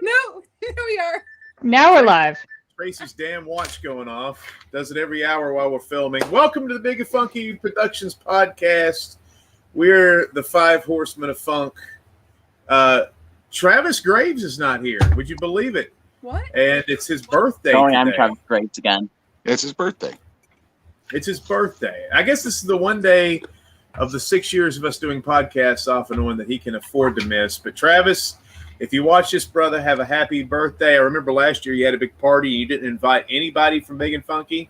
No, here we are. Now we're live. Tracy's damn watch going off. Does it every hour while we're filming. Welcome to the Big and Funky Productions podcast. We're the Five Horsemen of Funk. Travis Graves is not here. Would you believe it? What? And it's his birthday Oh, today. I'm Travis Graves again. It's his birthday. It's his birthday. I guess this is the one day of the 6 years of us doing podcasts off and on that he can afford to miss. But Travis, if you watch this, brother, have a happy birthday. I remember last year you had a big party. You didn't invite anybody from Big and Funky.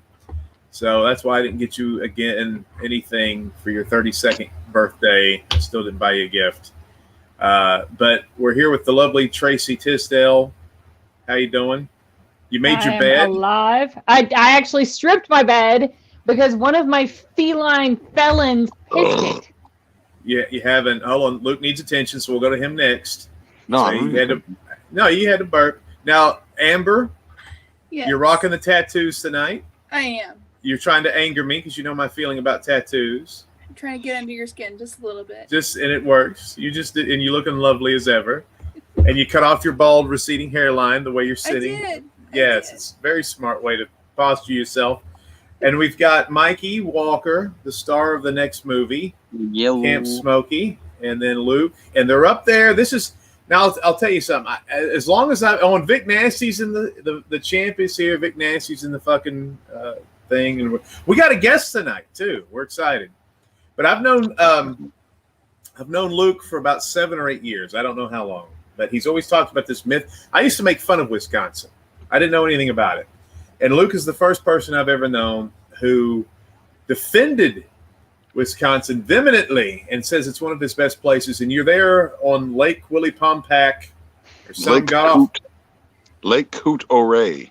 So that's why I didn't get you, again, anything for your 32nd birthday. I still didn't buy you a gift. But we're here with the lovely Tracy Tisdale. How you doing? You made your bed? I'm alive. I actually stripped my bed because one of my feline felons pissed it. Yeah, you haven't. Hold on. Luke needs attention, so we'll go to him next. No, So you had to burp. Now, Amber, Yes. you're rocking the tattoos tonight. I am. You're trying to anger me because you know my feeling about tattoos. I'm trying to get under your skin just a little bit. And it works. You just did, and you're looking lovely as ever. And you cut off your bald, receding hairline the way you're sitting. I did. Yes, it's a very smart way to posture yourself. And we've got Mikey Walker, the star of the next movie, Camp Smokey, and then Luke, and they're up there. This is now. I'll tell you something. As long as when Vic Nasty's in the champ is here, Vic Nasty's in the fucking thing, and we got a guest tonight too. We're excited. But I've known Luke for about 7 or 8 years. I don't know how long, but he's always talked about this myth. I used to make fun of Wisconsin. I didn't know anything about it. And Luke is the first person I've ever known who defended Wisconsin vehemently and says it's one of his best places. And you're there on Lake Willie-Pompack or some Lake Coute-Oreille.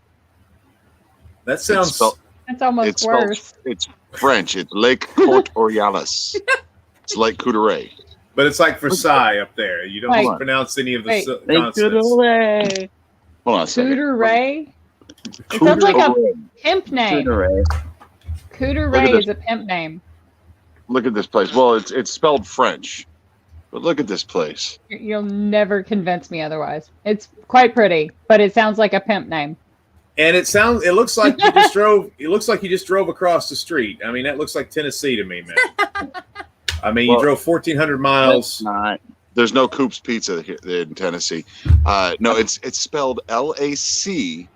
That sounds... That's almost worse. It's French. It's Lake Court-Orialis. It's Lake Coute-Oreille. But it's like Versailles up there. You don't pronounce any of the consonants. Hold on a second. Coute-Oreille? It sounds like a pimp name. Coute-Oreille is a pimp name. Look at this place. Well, it's spelled French, but look at this place. You'll never convince me otherwise. It's quite pretty, but it sounds like a pimp name. And it looks like you just drove. It looks like you just drove across the street. I mean, that looks like Tennessee to me, man. I mean, you drove 1,400 miles. Not. There's no Coop's Pizza here in Tennessee. No, it's spelled LaCourteOrieLLES.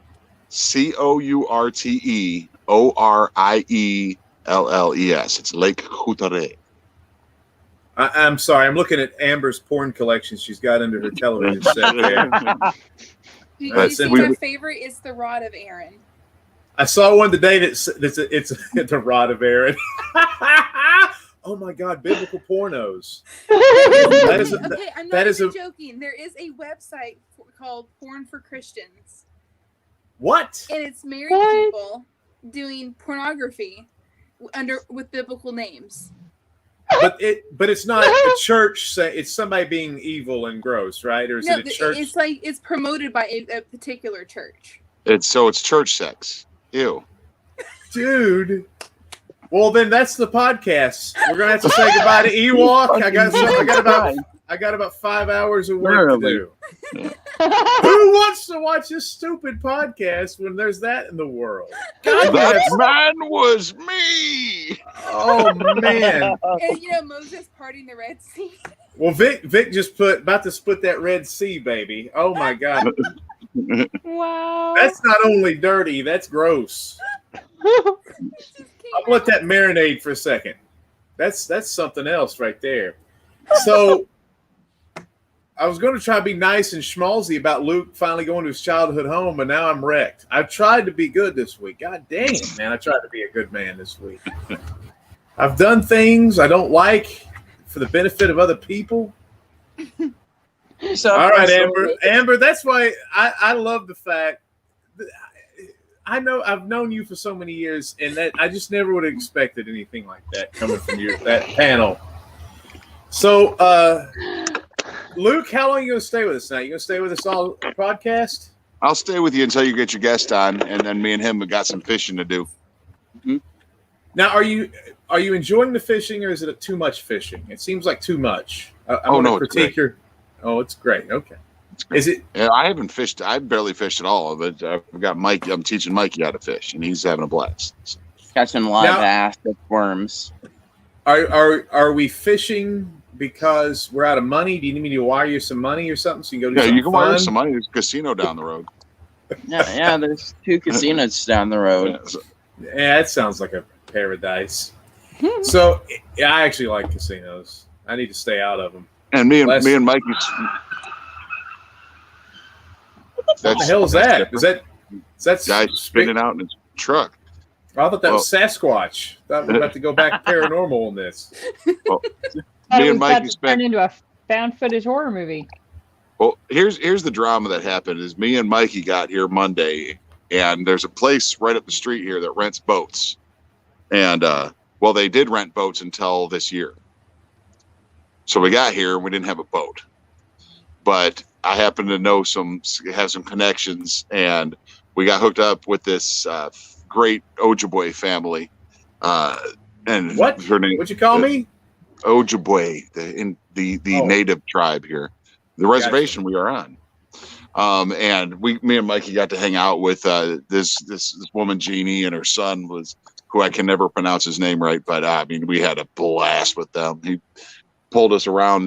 It's Lake Coute-Oreille. I'm sorry. I'm looking at Amber's porn collection she's got under her television set there. Do you see my favorite is the Rod of Aaron? I saw one today it's the Rod of Aaron. Oh my God, biblical pornos. I'm not even joking. There is a website called Porn for Christians. What? And it's married people doing pornography with biblical names. But it's not a church. It's somebody being evil and gross, right? Or is it a church? It's promoted by a particular church. It's church sex. Ew. Dude. Well, then that's the podcast. We're gonna have to say goodbye to Ewok. I got about 5 hours of work to do. Who wants to watch this stupid podcast when there's that in the world? God, that man was me. Oh man! And Moses parting the Red Sea. Well, Vic just about to split that Red Sea, baby. Oh my God! Wow. That's not only dirty, that's gross. I'll let that marinate for a second. That's something else right there. So I was going to try to be nice and schmaltzy about Luke finally going to his childhood home, but now I'm wrecked. I've tried to be good this week. God dang it, man. I tried to be a good man this week. I've done things I don't like for the benefit of other people. All right, Amber. Amber, that's why I love the fact that I know I've known you for so many years, and that I just never would have expected anything like that coming from that panel. So, Luke, how long are you going to stay with us now? You going to stay with us all podcast? I'll stay with you until you get your guest on, and then me and him have got some fishing to do. Mm-hmm. Now, are you enjoying the fishing, or is it too much fishing? It seems like too much. No, it's great. Oh, it's great. Okay. Is it? Yeah, I haven't fished. I barely fished at all. But I've got Mike. I'm teaching Mikey how to fish, and he's having a blast. Catching live bass with worms. Are we fishing because we're out of money? Do you need me to wire you some money or something so you can go do something you can fun? wire some money. There's a casino down the road. Yeah. There's 2 casinos down the road. Yeah, that sounds like a paradise. So, yeah, I actually like casinos. I need to stay out of them. And me and Mikey. What the hell is that? Is that guy spinning out in his truck? I thought that was Sasquatch. Thought we were about to go back paranormal on this. Well, Me and Mikey turned into a found footage horror movie. Well, here's the drama that happened. Is me and Mikey got here Monday, and there's a place right up the street here that rents boats, and they did rent boats until this year. So we got here and we didn't have a boat, but I happen to know have some connections, and we got hooked up with this great Ojibwe family. And what? Her name? What'd you call me? Ojibwe, the native tribe here, the reservation we are on. And me and Mikey got to hang out with this woman Jeannie, and her son who I can never pronounce his name right, but I mean we had a blast with them. He pulled us around.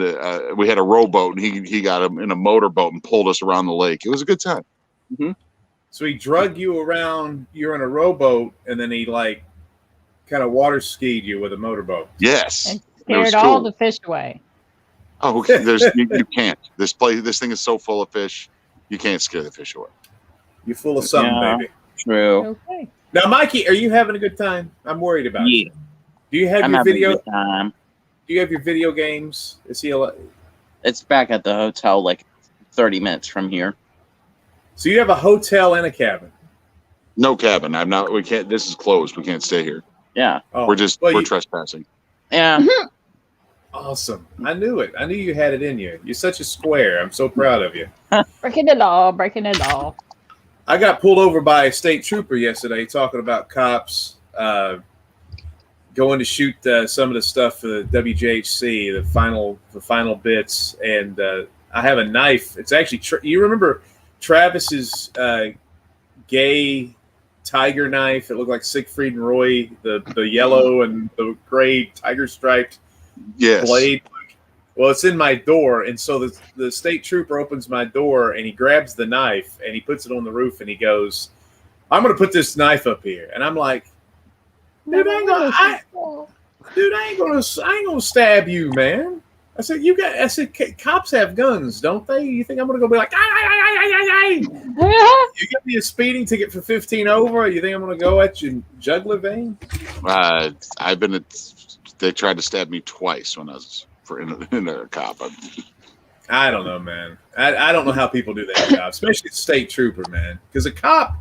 We had a rowboat, and he got him in a motorboat and pulled us around the lake. It was a good time. Mm-hmm. So he drug you around. You're in a rowboat, and then he kind of water skied you with a motorboat. Yes, and scared all the fish away. Oh, you can't. This thing is so full of fish, you can't scare the fish away. You're full of something, baby. True. Okay. Now, Mikey, are you having a good time? I'm worried about you. Do you have I'm your having video? a good time. Do you have your video games? Is he? It's back at the hotel, like 30 minutes from here. So you have a hotel and a cabin? No cabin. We can't. This is closed. We can't stay here. Yeah. Oh, we're trespassing. Yeah. Awesome. I knew it. I knew you had it in you. You're such a square. I'm so proud of you. Breaking the law. I got pulled over by a state trooper yesterday talking about cops going to shoot some of the stuff for the WJHC, the final bits, and I have a knife. It's actually you remember Travis's gay tiger knife? It looked like Siegfried and Roy, the yellow and the gray tiger striped blade. Well, it's in my door, and so the state trooper opens my door, and he grabs the knife, and he puts it on the roof, and he goes, "I'm going to put this knife up here." And I'm like, "Dude, I ain't gonna stab you, man." I said, cops have guns, don't they? You think I'm going to go be like, "Ay." You give me a speeding ticket for 15 over, you think I'm going to go at your jugular vein? They tried to stab me twice when I was in a cop. I don't know, man. I don't know how people do that job, especially a state trooper, man. Because a cop,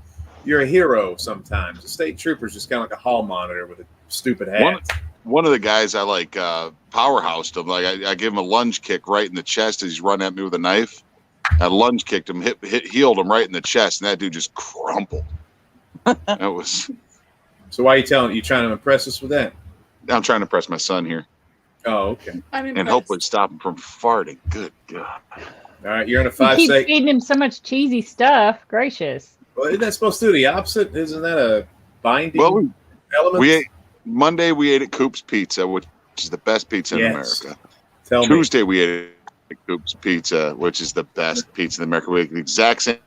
you're a hero sometimes. A state trooper's just kind of like a hall monitor with a stupid hat. One of the guys I powerhoused him. Like I gave him a lunge kick right in the chest as he's running at me with a knife. I lunge kicked him, healed him right in the chest, and that dude just crumpled. That was. So why are you trying to impress us with that? I'm trying to impress my son here. Oh, okay. And hopefully stop him from farting. Good God. All right, you're in a You 5 keep second. feeding him so much cheesy stuff. Gracious. Well, isn't that supposed to do the opposite? Isn't that a binding element? Monday we ate at Coop's Pizza, which is the best pizza in America. Tuesday we ate at Coop's Pizza, which is the best pizza in America. We ate the exact same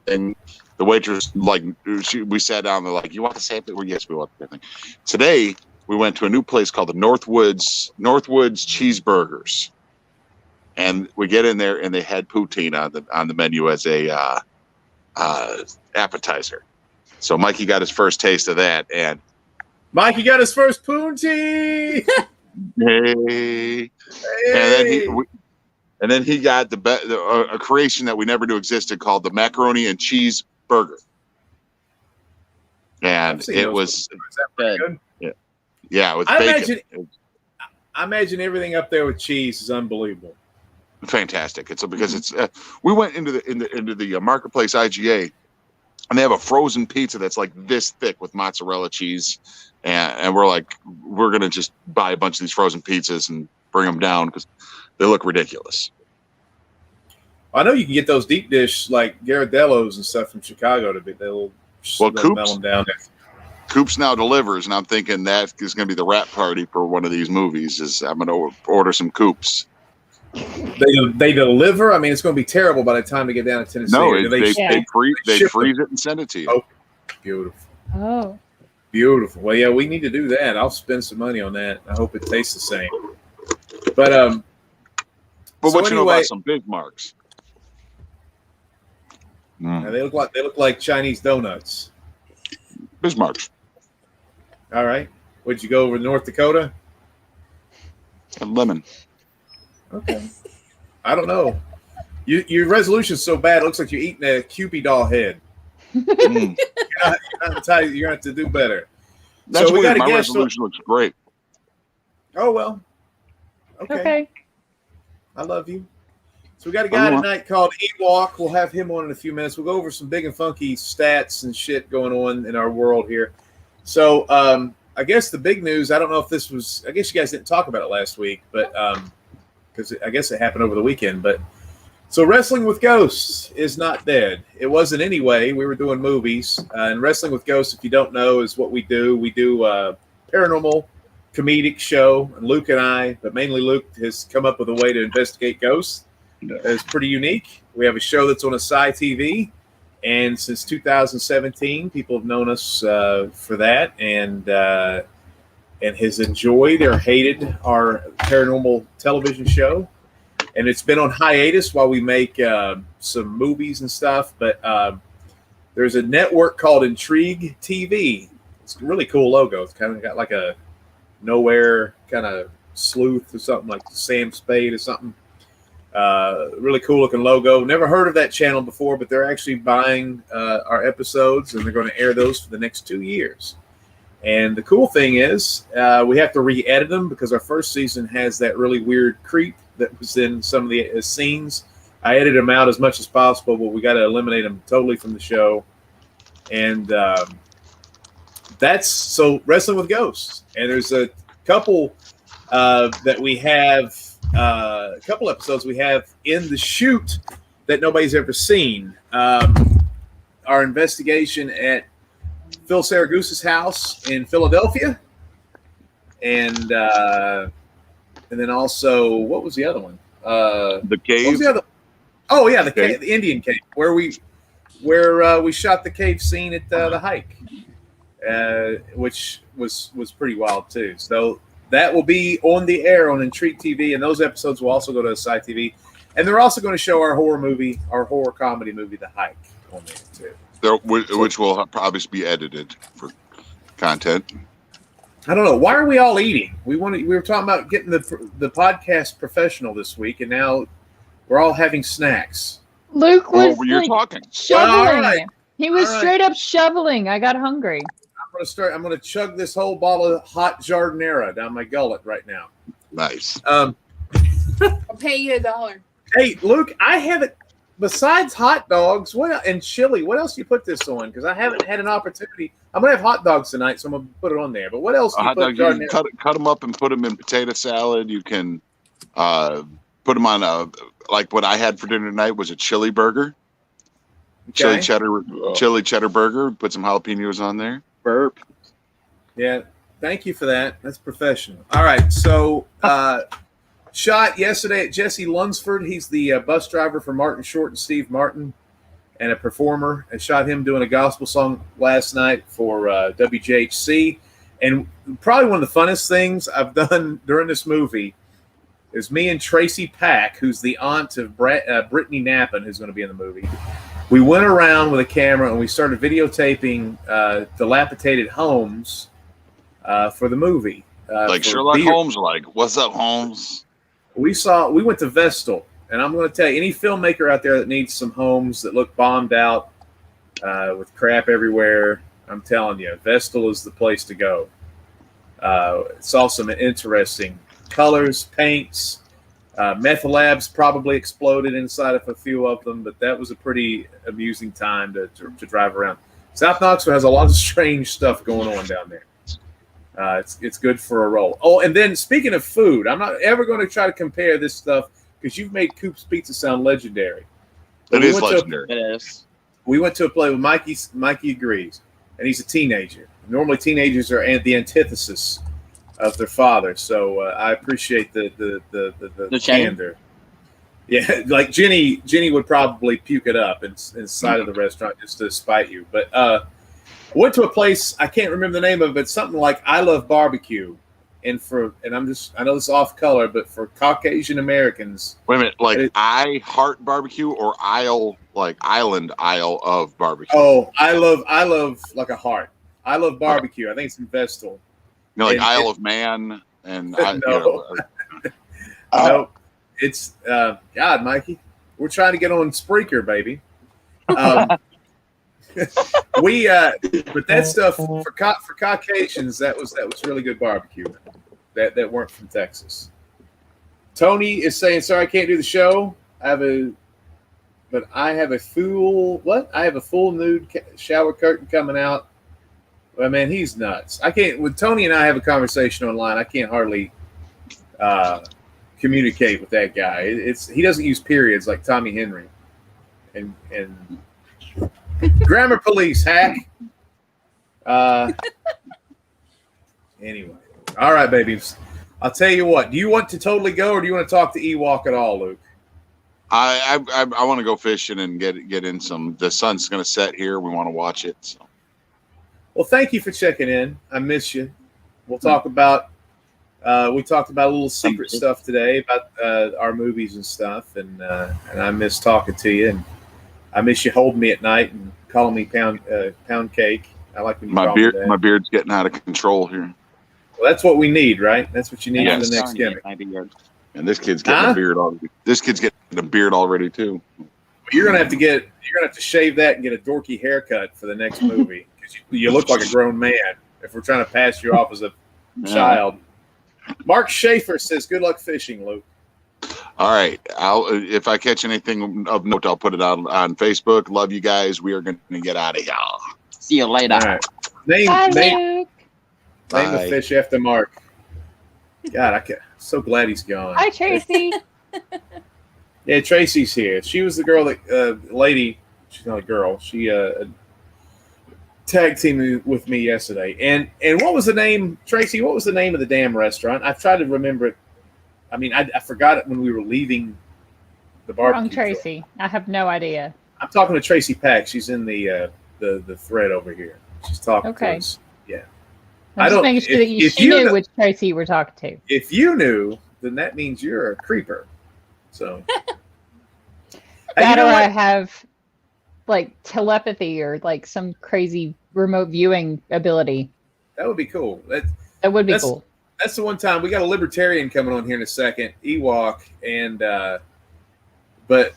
thing. The waitress, we sat down. They're like, "You want the same thing?" Well, yes, we want the same thing. Today we went to a new place called the Northwoods Cheeseburgers, and we get in there and they had poutine on the menu as a appetizer. So Mikey got his first taste of that, and Mikey got his first poutine. Hey. And then he got a creation that we never knew existed called the macaroni and cheese burger, and it was good. Yeah, with bacon. I imagine everything up there with cheese is unbelievable. Fantastic. It's because we went into the marketplace IGA, and they have a frozen pizza that's like this thick with mozzarella cheese, and we're like, we're gonna just buy a bunch of these frozen pizzas and bring them down because they look ridiculous. I know you can get those deep dish like Ghirardellos and stuff from Chicago to be they'll Coops, melt them down there. Coops now delivers, and I'm thinking that is going to be the wrap party for one of these movies. Is I'm going to order some Coops. They deliver. I mean, it's going to be terrible by the time they get down to Tennessee. No, they ship freeze it and send it to you. Oh, beautiful. Oh. Beautiful. Well, yeah, we need to do that. I'll spend some money on that. I hope it tastes the same. But so what you know anyway, about some Bismarcks? they look like Chinese donuts. Bismarcks. All right. Would you go over to North Dakota? A lemon. Okay. I don't know. Your resolution's so bad. It looks like you're eating a Cupid doll head. Mm. You're going to have to do better. That's so we weird. got a My guest. resolution looks great. Oh well. Okay. I love you. So we got a guy tonight called Ewok. We'll have him on in a few minutes. We'll go over some big and funky stats and shit going on in our world here. So I guess the big news, I don't know if this was, I guess you guys didn't talk about it last week, but because I guess it happened over the weekend. But so Wrestling with Ghosts is not dead. It wasn't anyway. We were doing movies. And Wrestling with Ghosts, if you don't know, is what we do. We do a paranormal comedic show. And Luke and I, but mainly Luke, has come up with a way to investigate ghosts. It's pretty unique. We have a show that's on Ifhe TV, and since 2017, people have known us for that, and has enjoyed or hated our paranormal television show. And it's been on hiatus while we make some movies and stuff. But there's a network called Intrigue TV. It's a really cool logo. It's kind of got like a nowhere kind of sleuth or something, like Sam Spade or something. Really cool looking logo. Never heard of that channel before, but they're actually buying our episodes, and they're going to air those for the next 2 years. And the cool thing is we have to re-edit them because our first season has that really weird creep that was in some of the scenes. I edited them out as much as possible, but we got to eliminate them totally from the show. And that's so Wrestling with Ghosts. And there's a couple that we have. A couple episodes we have in the shoot that nobody's ever seen. Our investigation at Phil Saragusa's house in Philadelphia, and then also what was the other one? The cave. What was the other? Oh yeah, the cave, the Indian cave, where we shot the cave scene at the hike, which was pretty wild too. So. That will be on the air on Intrigue TV, and those episodes will also go to Ifhe TV. And they're also going to show our horror comedy movie, The Hike, on there too. Which will obviously be edited for content. I don't know. Why are we all eating? We were talking about getting the podcast professional this week, and now we're all having snacks. Luke was you're talking. shoveling. Right. He was straight up shoveling. I got hungry. I'm going to chug this whole bottle of hot Jardinera down my gullet right now. Nice. I'll pay you $1. Hey, Luke, I haven't, besides hot dogs and chili, what else do you put this on? Because I haven't had an opportunity. I'm going to have hot dogs tonight, so I'm going to put it on there. But what else do you hot put dog, you can cut them up and put them in potato salad. You can put them on like what I had for dinner tonight was a chili burger. Okay. Chili cheddar burger. Put some jalapenos on there. Burp. Yeah, thank you for that. That's professional. All right, so shot yesterday at Jesse Lunsford. He's the bus driver for Martin Short and Steve Martin, and a performer. I shot him doing a gospel song last night for WJHC. And probably one of the funnest things I've done during this movie is me and Tracy Pack, who's the aunt of Brittany Knappen, who's going to be in the movie. We went around with a camera and we started videotaping dilapidated homes for the movie. Like Sherlock Holmes, like, what's up, Holmes? We went to Vestal, and I'm going to tell you, any filmmaker out there that needs some homes that look bombed out with crap everywhere, I'm telling you, Vestal is the place to go. Saw some interesting colors, paints. Meth labs probably exploded inside of a few of them, but that was a pretty amusing time to drive around. South Knoxville has a lot of strange stuff going on down there. It's good for a roll. Oh, and then speaking of food, I'm not ever going to try to compare this stuff because you've made Coop's Pizza sound legendary. It is legendary. It is. We went to a play with Mikey. Mikey agrees, and he's a teenager. Normally, teenagers are the antithesis of their father. So I appreciate the candor. Yeah, like Jenny would probably puke it up inside of the restaurant just to spite you. But I went to a place, I can't remember the name of it, but something like I Love Barbecue. And I know this is off color, but for Caucasian Americans. Wait a minute, like I Heart Barbecue or Isle, like Island Isle of Barbecue? Oh, I love like a heart. I Love Barbecue. I think it's in Vestal. Like Isle of Man and no. No, it's God, Mikey. We're trying to get on Spreaker, baby. But that stuff for Caucasians, that was really good barbecue. That weren't from Texas. Tony is saying, "Sorry, I can't do the show. I have a full nude shower curtain coming out." Well, man, he's nuts. I can't. When Tony and I have a conversation online, I can't hardly communicate with that guy. He doesn't use periods like Tommy Henry, and grammar police hack. Anyway, all right, babies. I'll tell you what. Do you want to totally go, or do you want to talk to Ewok at all, Luke? I want to go fishing and get in some. The sun's going to set here. We want to watch it. So. Well, thank you for checking in. I miss you. We'll talk about. We talked about a little secret stuff today about our movies and stuff, and I miss talking to you, and I miss you holding me at night and calling me pound cake. I like when you call me that. My beard's getting out of control here. Well, that's what we need, right? That's what you need for the next gimmick. And this kid's getting a beard already. This kid's getting a beard already too. You're gonna have to shave that and get a dorky haircut for the next movie because you look like a grown man. If we're trying to pass you off as a child. Mark Schaefer says, "Good luck fishing, Luke." All right. If I catch anything of note, I'll put it out on Facebook. Love you guys. We are going to get out of here. See you later. All right. Name the fish after Mark. God, so glad he's gone. Hi, Tracy. Yeah, Tracy's here. She was the girl lady. She's not a girl. She tag team with me yesterday. And what was the name, Tracy? What was the name of the damn restaurant? I've tried to remember it. I mean, I forgot it when we were leaving the barbecue. Wrong Tracy. I have no idea. I'm talking to Tracy Pack. She's in the thread over here. She's talking to us. Yeah. I'm just making sure that you knew which Tracy you were talking to. If you knew, then that means you're a creeper. So. That or I have like telepathy or like some crazy remote viewing ability. That would be cool. That would be cool. That's the one time we got a Libertarian coming on here in a second, Ewok, and but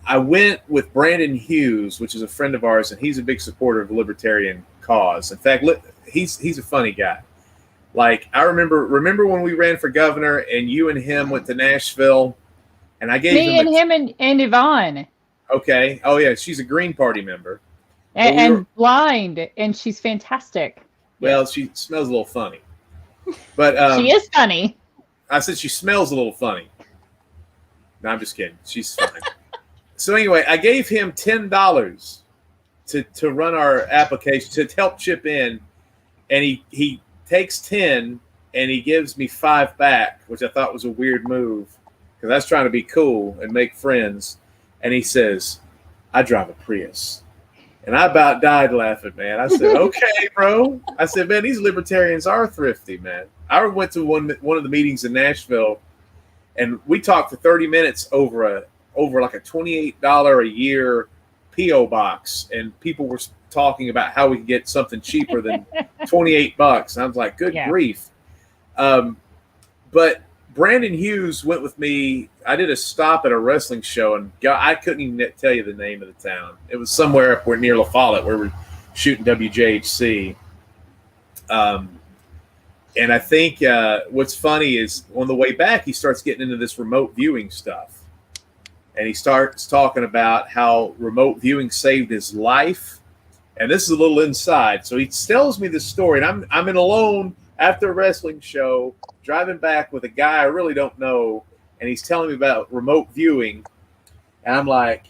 I went with Brandon Hughes, which is a friend of ours, and he's a big supporter of the Libertarian cause. In fact, he's a funny guy. Like I remember when we ran for governor, and you and him went to Nashville, and I gave him and Yvonne. Okay. Oh yeah, she's a Green Party member, and blind, and she's fantastic. Well, she smells a little funny. But she is funny. I said she smells a little funny. No, I'm just kidding. She's fine. So anyway, I gave him $10 to run our application to help chip in, and he takes 10 and he gives me 5 back, which I thought was a weird move because I was trying to be cool and make friends. And he says, "I drive a Prius." And I about died laughing, man. I said, "Okay, bro." I said, "Man, these libertarians are thrifty, man." I went to one of the meetings in Nashville, and we talked for 30 minutes over like a $28 a year PO box, and people were talking about how we could get something cheaper than $28. And I was like, "Good grief!" But Brandon Hughes went with me. I did a stop at a wrestling show, and I couldn't even tell you the name of the town. It was somewhere up near La Follette where we're shooting WJHC. And I think what's funny is on the way back, he starts getting into this remote viewing stuff. And he starts talking about how remote viewing saved his life. And this is a little inside. So he tells me this story, and I'm in alone after a wrestling show, driving back with a guy I really don't know, and he's telling me about remote viewing. And I'm like,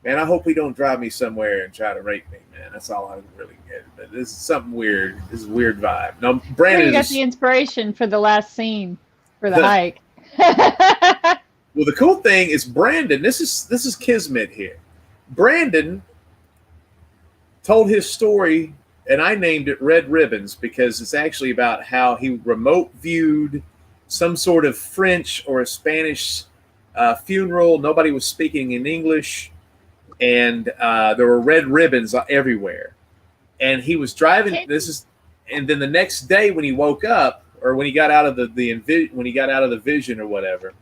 Man, I hope he don't drive me somewhere and try to rape me, man. That's all I really get. But this is something weird. This is a weird vibe. No, Brandon you got the inspiration for the last scene for the hike. Well, the cool thing is Brandon, this is Kismet here. Brandon told his story, and I named it Red Ribbons because it's actually about how he remote viewed some sort of French or a Spanish funeral. Nobody was speaking in English, and there were red ribbons everywhere. And he was driving. And then the next day when he woke up, or when he got out of when he got out of the vision or whatever,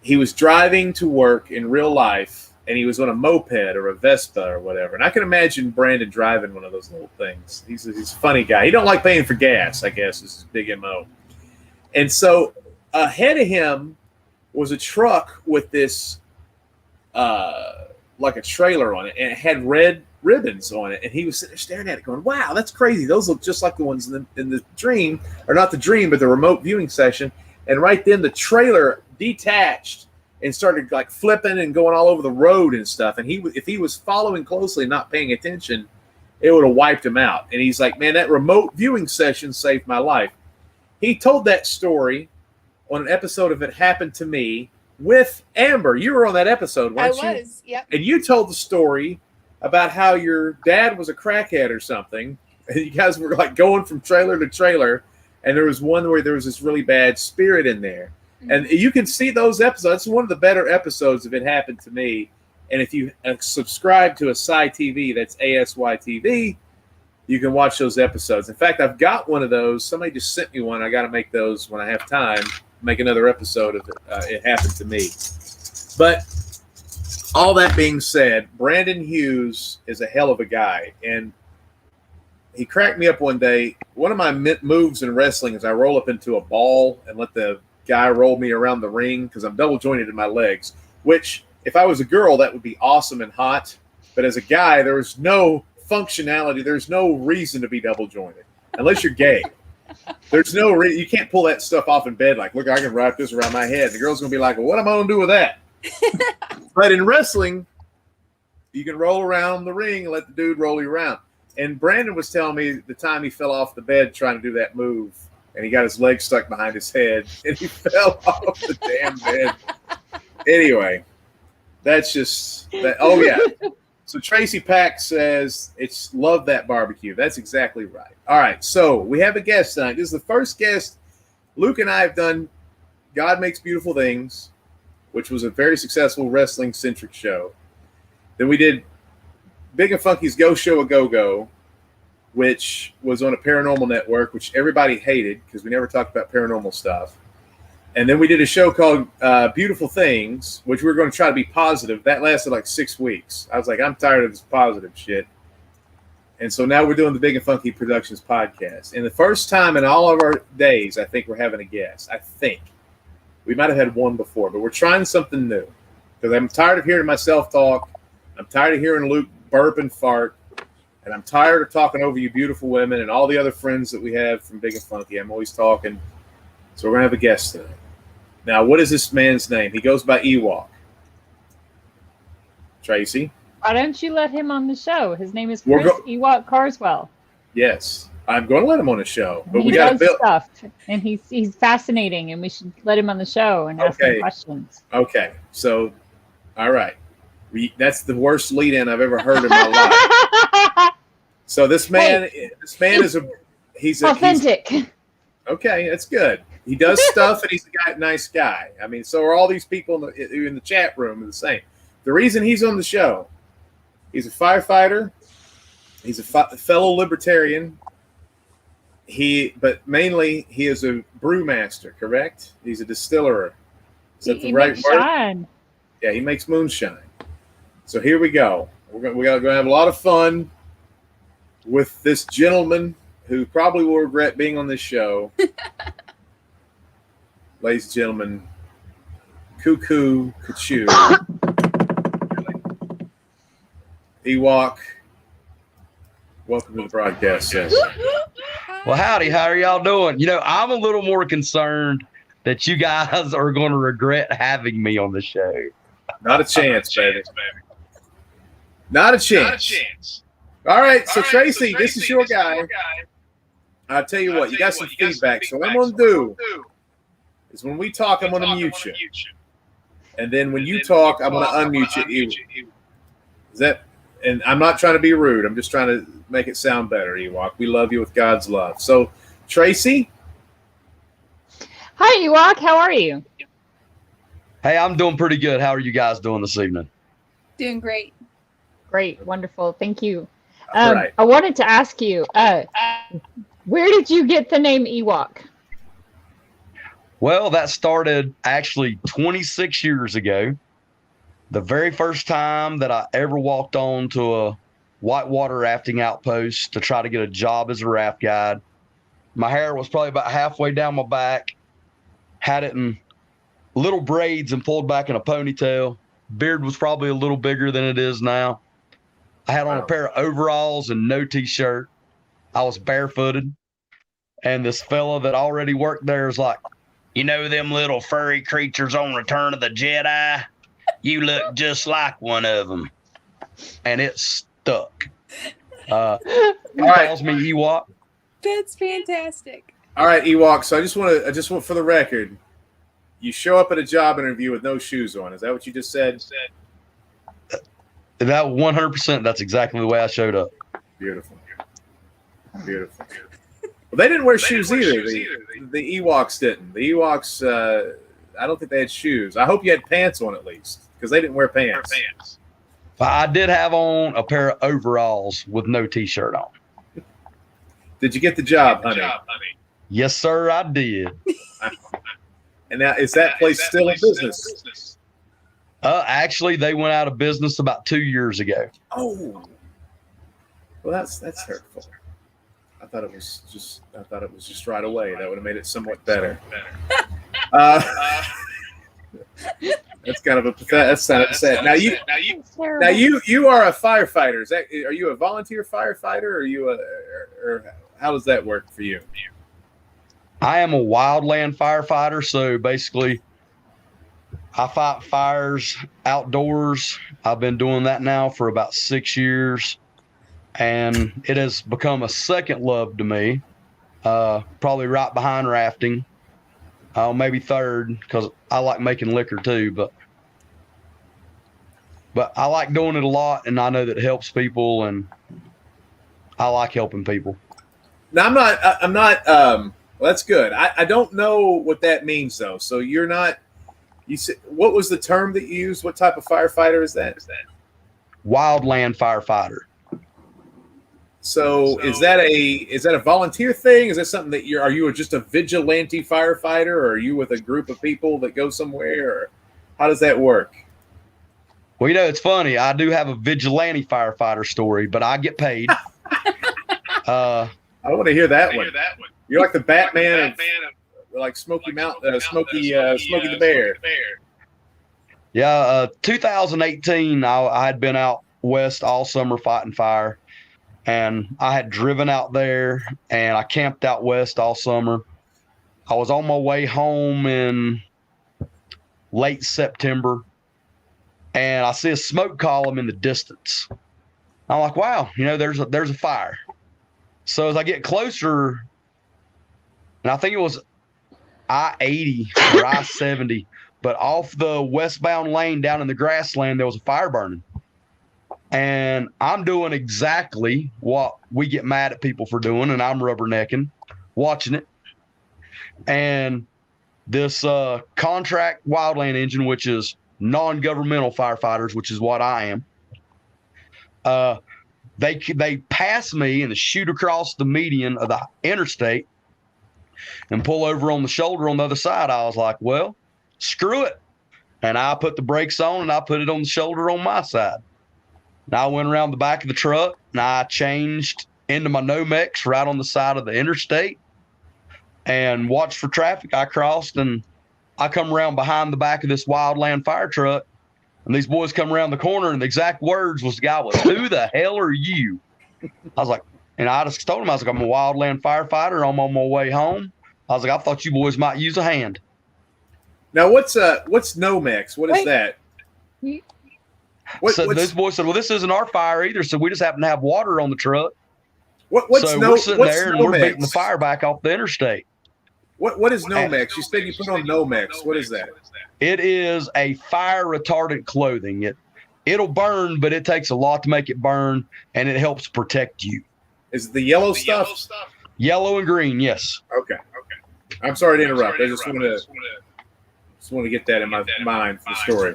he was driving to work in real life, and he was on a moped or a Vespa or whatever. And I can imagine Brandon driving one of those little things. He's a funny guy. He don't like paying for gas, I guess, is his big MO. And so ahead of him was a truck with this, like a trailer on it, and it had red ribbons on it. And he was sitting there staring at it going, wow, that's crazy. Those look just like the ones in the dream, or not the dream, but the remote viewing session. And right then the trailer detached and started like flipping and going all over the road and stuff. And if he was following closely and not paying attention, it would have wiped him out. And he's like, man, that remote viewing session saved my life. He told that story on an episode of It Happened to Me with Amber. You were on that episode, weren't you? I was, yep. And you told the story about how your dad was a crackhead or something. And you guys were like going from trailer to trailer. And there was one where there was this really bad spirit in there. And you can see those episodes. It's one of the better episodes of It Happened to Me. And if you subscribe to Asy TV, that's ASY TV, you can watch those episodes. In fact, I've got one of those. Somebody just sent me one. I got to make those when I have time. Make another episode of It Happened to Me. But all that being said, Brandon Hughes is a hell of a guy. And he cracked me up one day. One of my moves in wrestling is I roll up into a ball and let the guy roll me around the ring because I'm double jointed in my legs, which if I was a girl, that would be awesome and hot. But as a guy, there's no functionality. There's no reason to be double jointed unless you're gay. There's no reason. You can't pull that stuff off in bed. Like, look, I can wrap this around my head. The girl's going to be like, well, what am I going to do with that? But in wrestling, you can roll around the ring and let the dude roll you around. And Brandon was telling me the time he fell off the bed trying to do that move, and he got his leg stuck behind his head, and he fell off the damn bed. Anyway, that's just that. Oh, yeah. So Tracy Pack says, it's love that barbecue. That's exactly right. All right, so we have a guest tonight. This is the first guest. Luke and I have done God Makes Beautiful Things, which was a very successful wrestling-centric show. Then we did Big and Funky's Go Show a Go-Go, which was on a paranormal network, which everybody hated because we never talked about paranormal stuff. And then we did a show called Beautiful Things, which we were going to try to be positive. That lasted like 6 weeks. I was like, I'm tired of this positive shit. And so now we're doing the Big and Funky Productions podcast. And the first time in all of our days, I think we're having a guest. I think. We might have had one before, but we're trying something new. Because I'm tired of hearing myself talk. I'm tired of hearing Luke burp and fart. And I'm tired of talking over you beautiful women and all the other friends that we have from Big and Funky. I'm always talking. So we're going to have a guest tonight. Now, what is this man's name? He goes by Ewok. Tracy? Why don't you let him on the show? His name is Chris Ewok Carswell. Yes, I'm going to let him on the show. But he does stuff, and he's fascinating, and we should let him on the show and ask him questions. Okay, so, all right. That's the worst lead-in I've ever heard in my life. So this man is he's authentic. Okay, that's good. He does stuff, and he's a nice guy. I mean, so are all these people in the chat room are the same. The reason he's on the show, he's a firefighter. He's a fellow libertarian. But mainly he is a brewmaster, correct? He's a distiller. Is that the right word? Moonshine. Yeah, he makes moonshine. So here we go. We're going to have a lot of fun with this gentleman who probably will regret being on this show. Ladies and gentlemen, Cuckoo Kachoo. Ewok, welcome to the broadcast session. Well, howdy. How are y'all doing? I'm a little more concerned that you guys are going to regret having me on the show. Not a chance, baby. Not a chance. All right, so Tracy, this is your guy. I'll tell you what, you got some feedback. So what I'm going to do is when we talk, I'm going to mute you. And then when you talk, I'm going to unmute you. Is that? And I'm not trying to be rude. I'm just trying to make it sound better, Ewok. We love you with God's love. So, Tracy? Hi, Ewok. How are you? Hey, I'm doing pretty good. How are you guys doing this evening? Doing great. Great. Wonderful. Thank you. Right. I wanted to ask you, where did you get the name Ewok? Well, that started actually 26 years ago. The very first time that I ever walked on to a whitewater rafting outpost to try to get a job as a raft guide. My hair was probably about halfway down my back, had it in little braids and pulled back in a ponytail. Beard was probably a little bigger than it is now. I had on a pair of overalls and no t-shirt. I was barefooted. And this fella that already worked there was like, you know them little furry creatures on Return of the Jedi? You look just like one of them. And it stuck. He calls me Ewok. That's fantastic. All right, Ewok. So I just want for the record, you show up at a job interview with no shoes on. Is that what you just said? That 100%, that's exactly the way I showed up. Beautiful. Well, they didn't wear shoes either. The Ewoks didn't. The Ewoks, I don't think they had shoes. I hope you had pants on at least, because they didn't wear pants. I did have on a pair of overalls with no t-shirt on. Did you get the job, honey? Yes, sir, I did. And now, is that place still in business? Actually, they went out of business about 2 years ago. Oh, well, that's hurtful. I thought it was just right away. That would have made it somewhat better. That's kind of a that's kind of sad. Now you are a firefighter. Are you a volunteer firefighter, or or how does that work for you? I am a wildland firefighter, so basically I fight fires outdoors. I've been doing that now for about 6 years, and it has become a second love to me, probably right behind rafting, maybe third, because I like making liquor too, but I like doing it a lot, and I know that it helps people, and I like helping people. Now, I'm not, well, that's good. I don't know what that means though. So you're not, you said, what was the term that you used? What type of firefighter is that? Wildland firefighter. So is that a volunteer thing? Is that something that are you just a vigilante firefighter, or are you with a group of people that go somewhere, or how does that work? Well, it's funny. I do have a vigilante firefighter story, but I get paid. I want to hear that one. You're like the Batman of like Smokey Smokey the Bear. Yeah, 2018, I had been out west all summer fighting fire, and I had driven out there, and I camped out west all summer. I was on my way home in late September, and I see a smoke column in the distance. I'm like, wow, there's a fire. So as I get closer, and I think it was I-80 or I-70, but off the westbound lane down in the grassland, there was a fire burning. And I'm doing exactly what we get mad at people for doing, and I'm rubbernecking, watching it. And this contract wildland engine, which is non-governmental firefighters, which is what I am, they pass me and shoot across the median of the interstate and pull over on the shoulder on the other side. I was like, well, screw it. And I put the brakes on, and I put it on the shoulder on my side. And I went around the back of the truck, and I changed into my Nomex right on the side of the interstate and watched for traffic. I crossed, and I come around behind the back of this wildland fire truck, and these boys come around the corner, and the exact words was, the guy was, who the hell are you? I was like, and I just told him, I was like, I'm a wildland firefighter. I'm on my way home. I was like, I thought you boys might use a hand. Now, what's Nomex? What is that? So this boy said, "Well, this isn't our fire either. So we just happen to have water on the truck." What's so we're sitting there and we're Nomex? beating the fire back off the interstate. What is Nomex? You said you put on Nomex. What is that? It is a fire retardant clothing. It'll burn, but it takes a lot to make it burn, and it helps protect you. Is it the yellow stuff? Yellow and green, yes. Okay. I'm sorry to interrupt. I just want to get that in my mind for the story.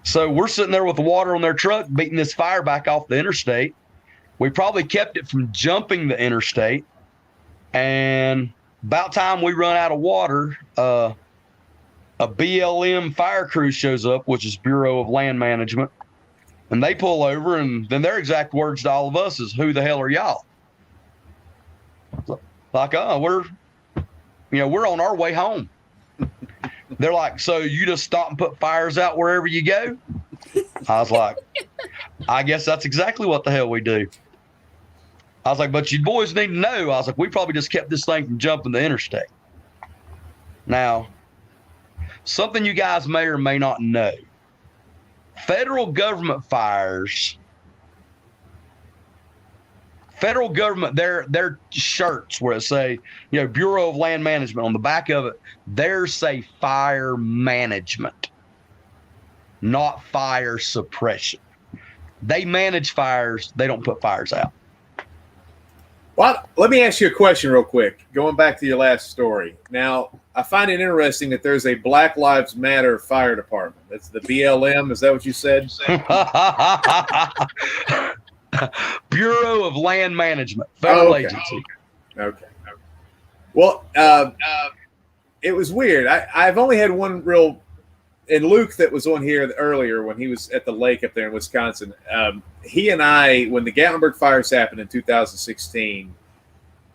So we're sitting there with the water on their truck, beating this fire back off the interstate. We probably kept it from jumping the interstate, and about time we run out of water, a BLM fire crew shows up, which is Bureau of Land Management, and they pull over, and then their exact words to all of us is, "Who the hell are y'all?" Like, we're on our way home. They're like, "So you just stop and put fires out wherever you go?" I was like, "I guess that's exactly what the hell we do." I was like, "But you boys need to know." I was like, "We probably just kept this thing from jumping the interstate." Now, something you guys may or may not know. Federal government fires, their shirts where it say, Bureau of Land Management, on the back of it, theirs say fire management, not fire suppression. They manage fires. They don't put fires out. Well, let me ask you a question real quick. Going back to your last story. Now, I find it interesting that there's a Black Lives Matter fire department. That's the BLM. Is that what you said? Bureau of Land Management, federal agency. Okay. Well, it was weird. I've only had one real, and Luke that was on here earlier when he was at the lake up there in Wisconsin. He and I, when the Gatlinburg fires happened in 2016,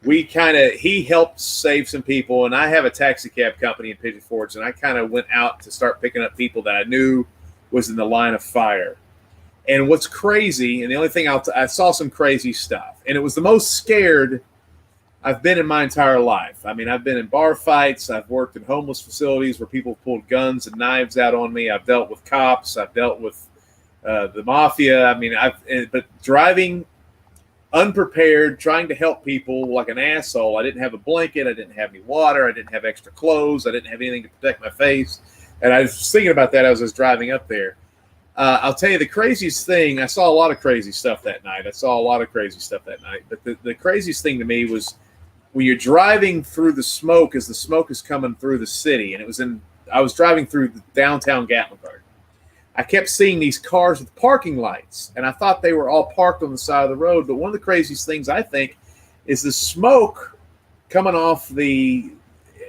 he helped save some people, and I have a taxi cab company in Pigeon Forge, and I kind of went out to start picking up people that I knew was in the line of fire. And what's crazy, and the only thing I saw some crazy stuff, and it was the most scared I've been in my entire life. I mean, I've been in bar fights. I've worked in homeless facilities where people pulled guns and knives out on me. I've dealt with cops. I've dealt with the mafia. I mean, but driving unprepared, trying to help people like an asshole. I didn't have a blanket. I didn't have any water. I didn't have extra clothes. I didn't have anything to protect my face. And I was thinking about that as I was driving up there. I'll tell you the craziest thing. I saw a lot of crazy stuff that night. But the craziest thing to me was when you're driving through the smoke as the smoke is coming through the city. And I was driving through the downtown Gatlinburg. I kept seeing these cars with parking lights, and I thought they were all parked on the side of the road. But one of the craziest things I think is the smoke coming off when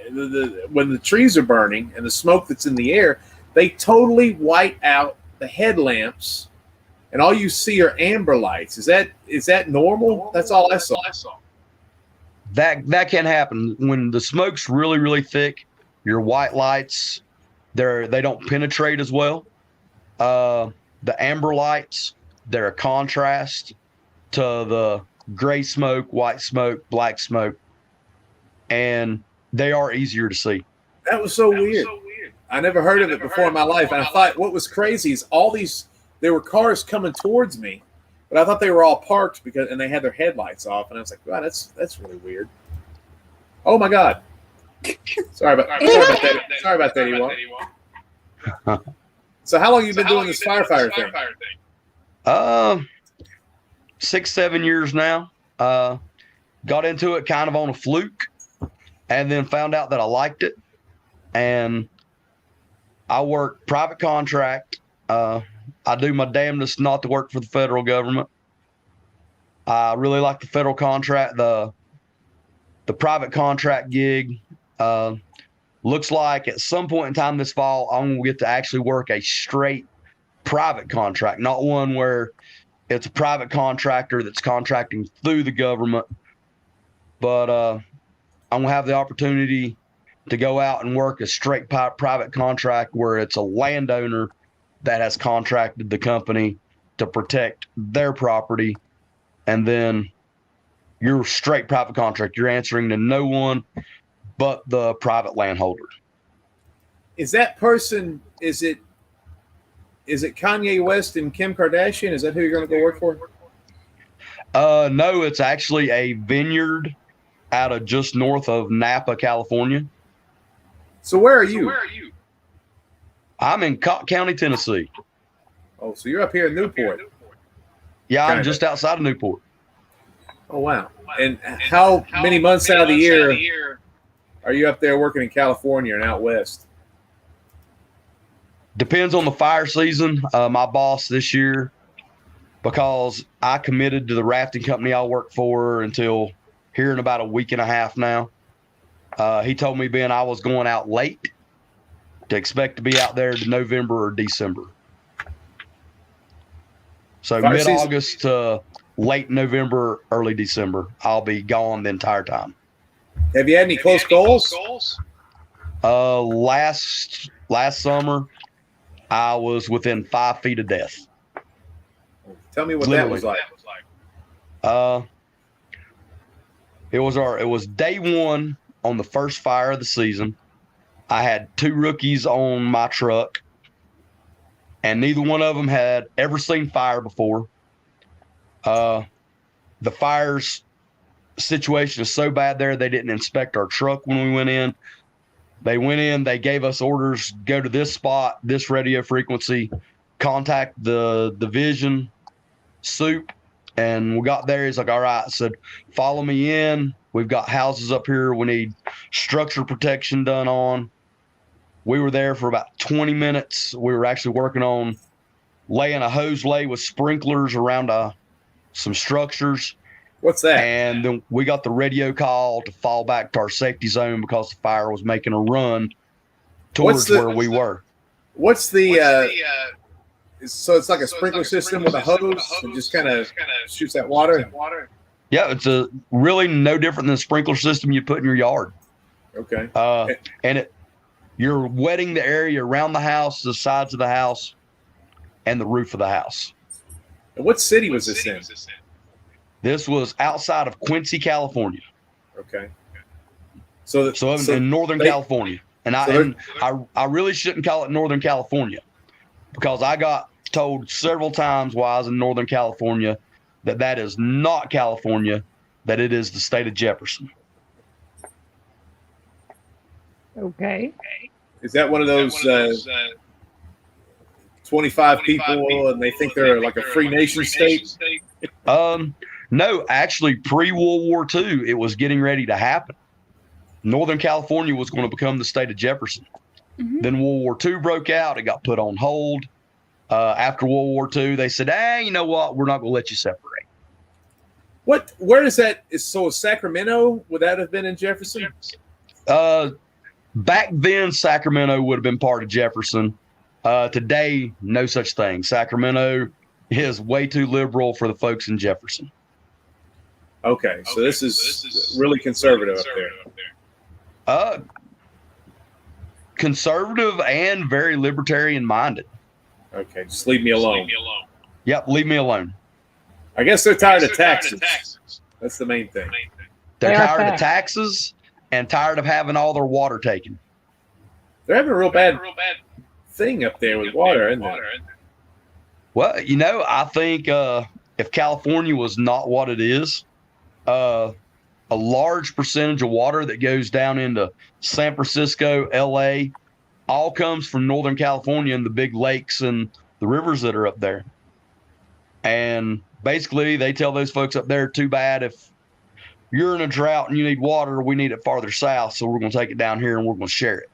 the trees are burning and the smoke that's in the air, they totally white out the headlamps, and all you see are amber lights. Is that normal? That's all I saw. That can happen when the smoke's really, really thick. Your white lights, they don't penetrate as well. The amber lights, they're a contrast to the gray smoke, white smoke, black smoke, and they are easier to see. That was so weird. I never heard of it before in my life. And I thought what was crazy is there were cars coming towards me, but I thought they were all parked and they had their headlights off. And I was like, wow, that's really weird. Oh my God. Sorry about that. Sorry about that, Ewok. So how long have you been doing this firefighter thing? 6-7 years now. Got into it kind of on a fluke, and then found out that I liked it. And I work private contract. I do my damnedest not to work for the federal government. I really like the federal contract, the private contract gig. Looks like at some point in time this fall, I'm going to get to actually work a straight private contract, not one where it's a private contractor that's contracting through the government. But I'm going to have the opportunity to go out and work a straight private contract where it's a landowner that has contracted the company to protect their property. And then you're straight private contract. You're answering to no one but the private landholder. Is that person, is is it Kanye West and Kim Kardashian? Is that who you're going to go work for? No, it's actually a vineyard out of just north of Napa, California. So where are you? I'm in Cocke County, Tennessee. Oh, so you're up here in Newport. Yeah, I'm Kinda. just outside of Newport. Oh, wow. And how many months out of the year are you up there working in California and out west? Depends on the fire season. My boss this year, because I committed to the rafting company I work for until here in about a week and a half now. He told me, Ben, I was going out late to expect to be out there to November or December. So Fire mid-August to late November, early December, I'll be gone the entire time. Have you had any close calls? Last summer, I was within 5 feet of death. Tell me what Literally. that was like. It was day one on the first fire of the season. I had 2 rookies on my truck, and neither one of them had ever seen fire before. The fire's situation is so bad there, they didn't inspect our truck when we went in. They went in, they gave us orders, go to this spot, this radio frequency, contact the division, soup. And we got there, he's like, all right, I said, follow me in. We've got houses up here we need structure protection done on. We were there for about 20 minutes. We were actually working on laying a hose lay with sprinklers around some structures. What's that? And then we got the radio call to fall back to our safety zone because the fire was making a run towards where we were. What's the so it's like a sprinkler system with a hose and just kind of shoots that water? Yeah, it's really no different than the sprinkler system you put in your yard. Okay. And you're wetting the area around the house, the sides of the house, and the roof of the house. And what city was this in? This was outside of Quincy, California. Okay. So in Northern California. And I really shouldn't call it Northern California, because I got told several times while I was in Northern California that is not California, that it is the state of Jefferson. Okay. Is that one of those 25 people and they think they're like a free nation state? No, actually, pre-World War II, it was getting ready to happen. Northern California was going to become the state of Jefferson. Mm-hmm. Then World War II broke out. It got put on hold. After World War II, they said, hey, you know what? We're not going to let you separate. Where is that? So Sacramento, would that have been in Jefferson? Back then, Sacramento would have been part of Jefferson. Today, no such thing. Sacramento is way too liberal for the folks in Jefferson. Okay, so this is really conservative up there. Conservative and very libertarian minded. Okay, just leave me alone. Yep, leave me alone. I guess they're tired of taxes. That's the main thing. They're tired of taxes and tired of having all their water taken. They're having a real bad thing up there with water, isn't it? Well, I think if California was not what it is, a large percentage of water that goes down into San Francisco, LA, all comes from Northern California and the big lakes and the rivers that are up there. And basically, they tell those folks up there, too bad if you're in a drought and you need water, we need it farther south, so we're going to take it down here and we're going to share it.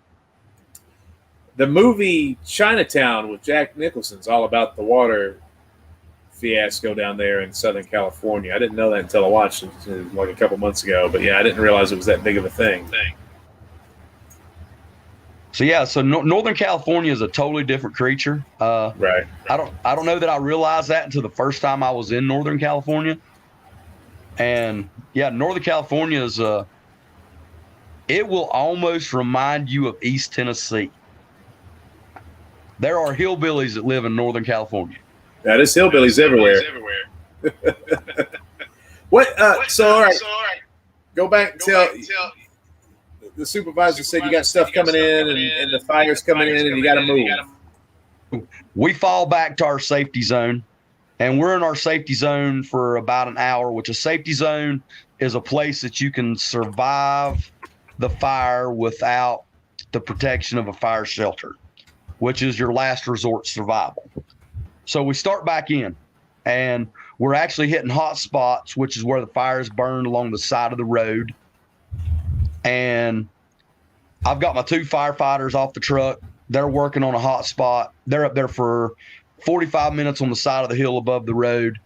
The movie Chinatown with Jack Nicholson's all about the water fiasco down there in Southern California. I didn't know that until I watched it like a couple months ago. But yeah, I didn't realize it was that big of a thing. So Northern California is a totally different creature. Right. I don't know that I realized that until the first time I was in Northern California. And yeah, Northern California is it will almost remind you of East Tennessee. There are hillbillies that live in Northern California. That is hillbillies everywhere. What? So all right, go back and tell. The supervisor said you got stuff coming in and the fire's coming in and you got to move. we fall back to our safety zone, and we're in our safety zone for about an hour, which a safety zone is a place that you can survive the fire without the protection of a fire shelter, which is your last resort survival. So we start back in, and we're actually hitting hot spots, which is where the fire is burned along the side of the road. And I've got my 2 firefighters off the truck. They're working on a hot spot. They're up there for 45 minutes on the side of the hill above the road.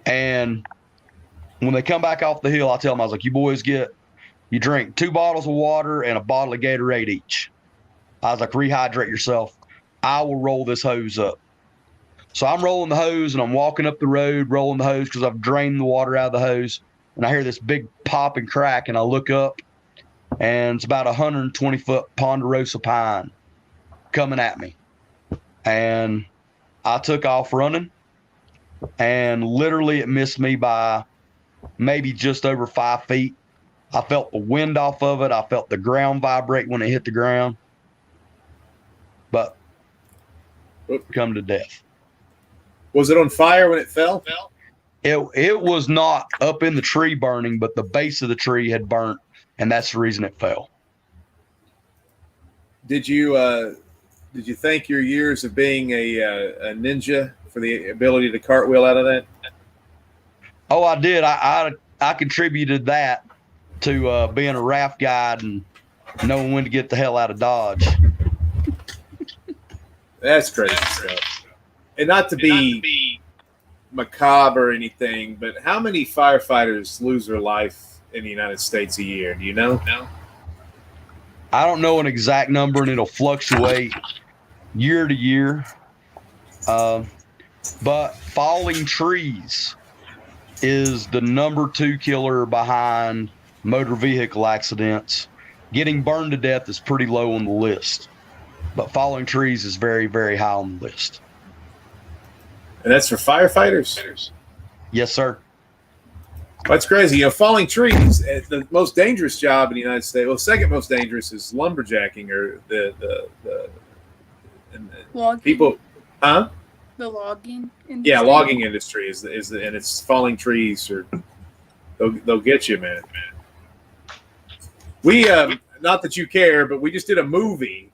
And when they come back off the hill, I tell them, I was like, you boys you drink 2 bottles of water and a bottle of Gatorade each. I was like, rehydrate yourself. I will roll this hose up. So I'm rolling the hose, and I'm walking up the road, rolling the hose because I've drained the water out of the hose. And I hear this big pop and crack, and I look up, and it's about 120-foot ponderosa pine coming at me. And I took off running, and literally it missed me by maybe just over 5 feet. I felt the wind off of it. I felt the ground vibrate when it hit the ground. But come to death. Was it on fire when it fell? It was not up in the tree burning, but the base of the tree had burnt, and that's the reason it fell. Did you thank your years of being a ninja for the ability to cartwheel out of that? Oh, I did. I contributed that to being a raft guide and knowing when to get the hell out of Dodge. That's crazy stuff. And not to be macabre or anything, but how many firefighters lose their life in the United States a year? Do you know? I don't know an exact number, and it'll fluctuate year to year. But falling trees is the number 2 killer behind motor vehicle accidents. Getting burned to death is pretty low on the list, but falling trees is very, very high on the list. And that's for firefighters? Yes, sir. That's crazy. You know, falling trees, the most dangerous job in the United States, well, second most dangerous is lumberjacking, or the logging. People, huh? The logging industry. Yeah, logging industry is and it's falling trees, or they'll get you, man. We not that you care, but we just did a movie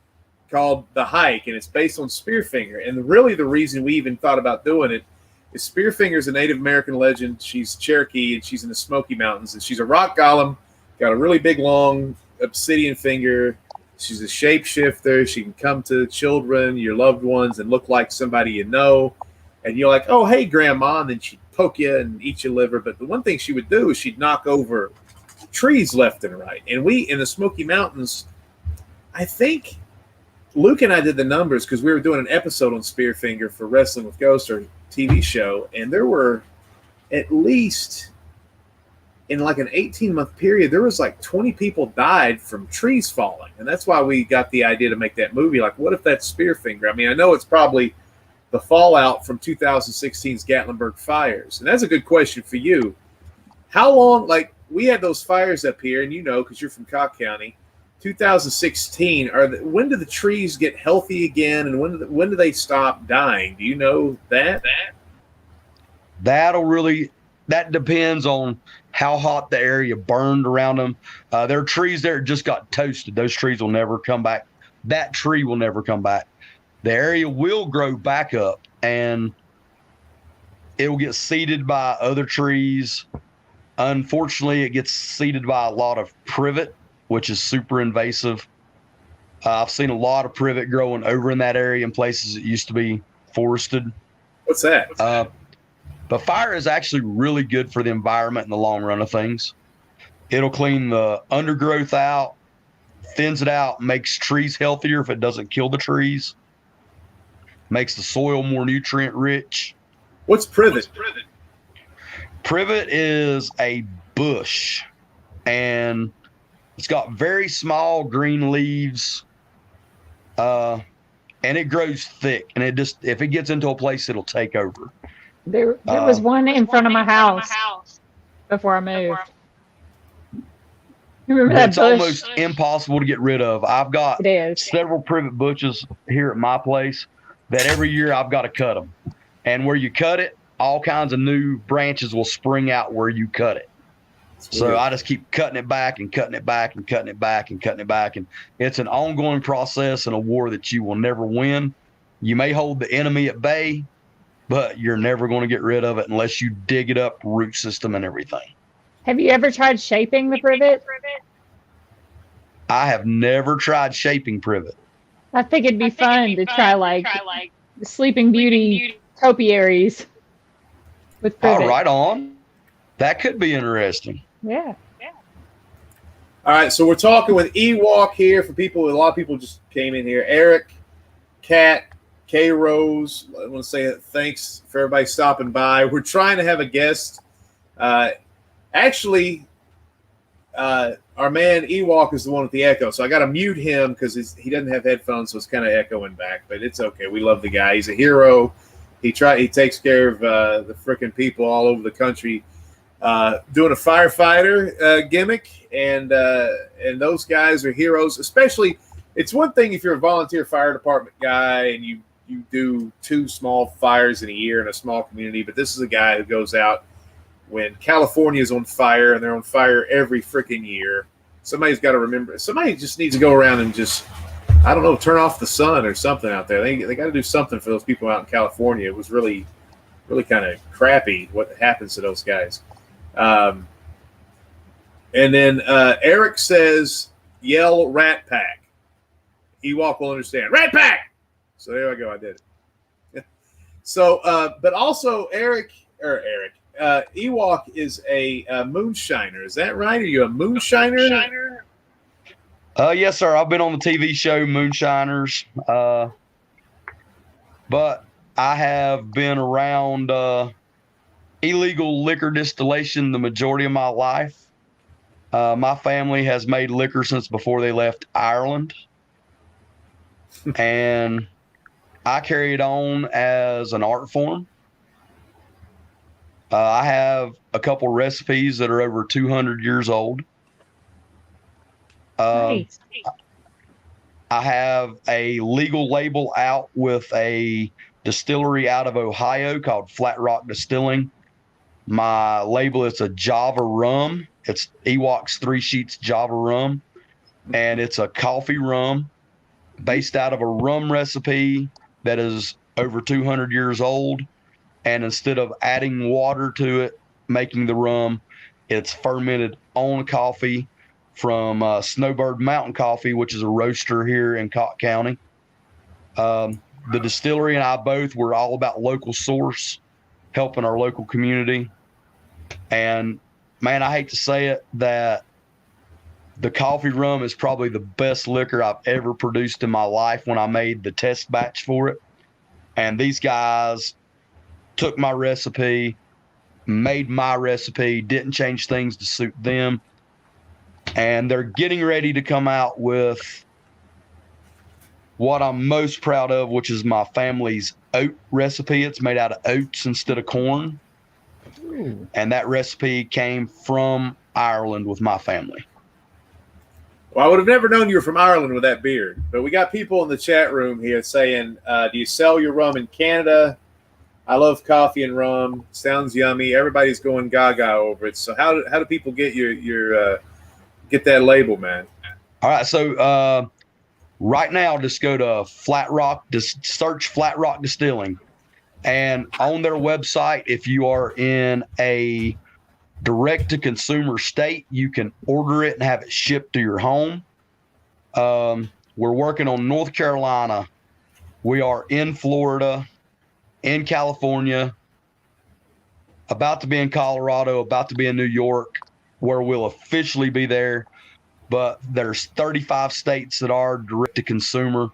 called The Hike, and it's based on Spearfinger. And really the reason we even thought about doing it is Spearfinger's a Native American legend. She's Cherokee, and she's in the Smoky Mountains, and she's a rock golem, got a really big, long obsidian finger. She's a shapeshifter. She can come to children, your loved ones, and look like somebody you know. And you're like, oh, hey, Grandma, and then she'd poke you and eat your liver. But the one thing she would do is she'd knock over trees left and right. And we, in the Smoky Mountains, I think Luke and I did the numbers because we were doing an episode on Spearfinger for Wrestling with Ghosts, or TV show, and there were at least, in like an 18-month period, there was like 20 people died from trees falling. And that's why we got the idea to make that movie. Like, what if that's Spearfinger? I mean, I know it's probably the fallout from 2016's Gatlinburg fires. And that's a good question for you. How long, like, we had those fires up here, and you know, because you're from Cobb County, 2016, when do the trees get healthy again, and when do they stop dying? Do you know that? That depends on how hot the area burned around them. There are trees there that just got toasted. Those trees will never come back. That tree will never come back. The area will grow back up, and it will get seeded by other trees. Unfortunately, it gets seeded by a lot of privet, which is super invasive. I've seen a lot of privet growing over in that area in places that used to be forested. What's that? But fire is actually really good for the environment in the long run of things. It'll clean the undergrowth out, thins it out, makes trees healthier if it doesn't kill the trees, makes the soil more nutrient rich. What's privet? Privet is a bush, and it's got very small green leaves, and it grows thick. And it just, if it gets into a place, it'll take over. There was one in front of my house before I moved. You remember that It's bush? almost impossible to get rid of. I've got several privet bushes here at my place. that every year I've got to cut them. And where you cut it, all kinds of new branches will spring out where you cut it. So I just keep cutting it back and cutting it back and cutting it back and cutting it back. And it's an ongoing process and a war that you will never win. You may hold the enemy at bay, but you're never going to get rid of it unless you dig it up, root system and everything. Have you ever tried shaping the privet? I have never tried shaping privet. I think it'd be fun to try like Sleeping Beauty topiaries with privet. Oh, right on. That could be interesting. Yeah. All right, so we're talking with Ewok here for people. A lot of people just came in here. Eric, Kat, K Rose. I want to say thanks for everybody stopping by. We're trying to have a guest. Actually, our man Ewok is the one with the echo, so I got to mute him because he doesn't have headphones, so it's kind of echoing back. But it's okay. We love the guy. He's a hero. He takes care of the freaking people all over the country, doing a firefighter gimmick, and those guys are heroes. Especially, it's one thing if you're a volunteer fire department guy and you do 2 small fires in a year in a small community, but this is a guy who goes out when California is on fire, and they're on fire every freaking year. Somebody's got to remember. Somebody just needs to go around and just, I don't know, turn off the sun or something out there. They got to do something for those people out in California. It was really, really kind of crappy what happens to those guys. And then Eric says, yell Rat Pack. Ewok will understand. Rat Pack! So there I go. I did it. So, but also Ewok is a moonshiner. Is that right? Are you a moonshiner? Yes, sir. I've been on the TV show Moonshiners, but I have been around illegal liquor distillation the majority of my life. My family has made liquor since before they left Ireland, and I carry it on as an art form. I have a couple recipes that are over 200 years old. Nice. I have a legal label out with a distillery out of Ohio called Flat Rock Distilling. My label is a Java rum. It's Ewok's 3 Sheets Java rum, and it's a coffee rum based out of a rum recipe that is over 200 years old. And instead of adding water to it, making the rum, it's fermented on coffee from Snowbird Mountain Coffee, which is a roaster here in Cott County. The distillery and I both were all about local source, helping our local community. And man, I hate to say it, that the coffee rum is probably the best liquor I've ever produced in my life when I made the test batch for it. And these guys took my recipe, made my recipe, didn't change things to suit them. And they're getting ready to come out with what I'm most proud of, which is my family's oat recipe. It's made out of oats instead of corn. Ooh. And that recipe came from Ireland with my family. Well, I would have never known you were from Ireland with that beard. But we got people in the chat room here saying, do you sell your rum in Canada? I love coffee and rum. Sounds yummy. Everybody's going gaga over it. So how do people get your get that label, man? All right. So right now, just go to Flat Rock, just search Flat Rock Distilling. And on their website, if you are in a direct-to-consumer state, you can order it and have it shipped to your home. We're working on North Carolina. We are in Florida, in California, about to be in Colorado, about to be in New York, where we'll officially be there. But there's 35 states that are direct to consumer,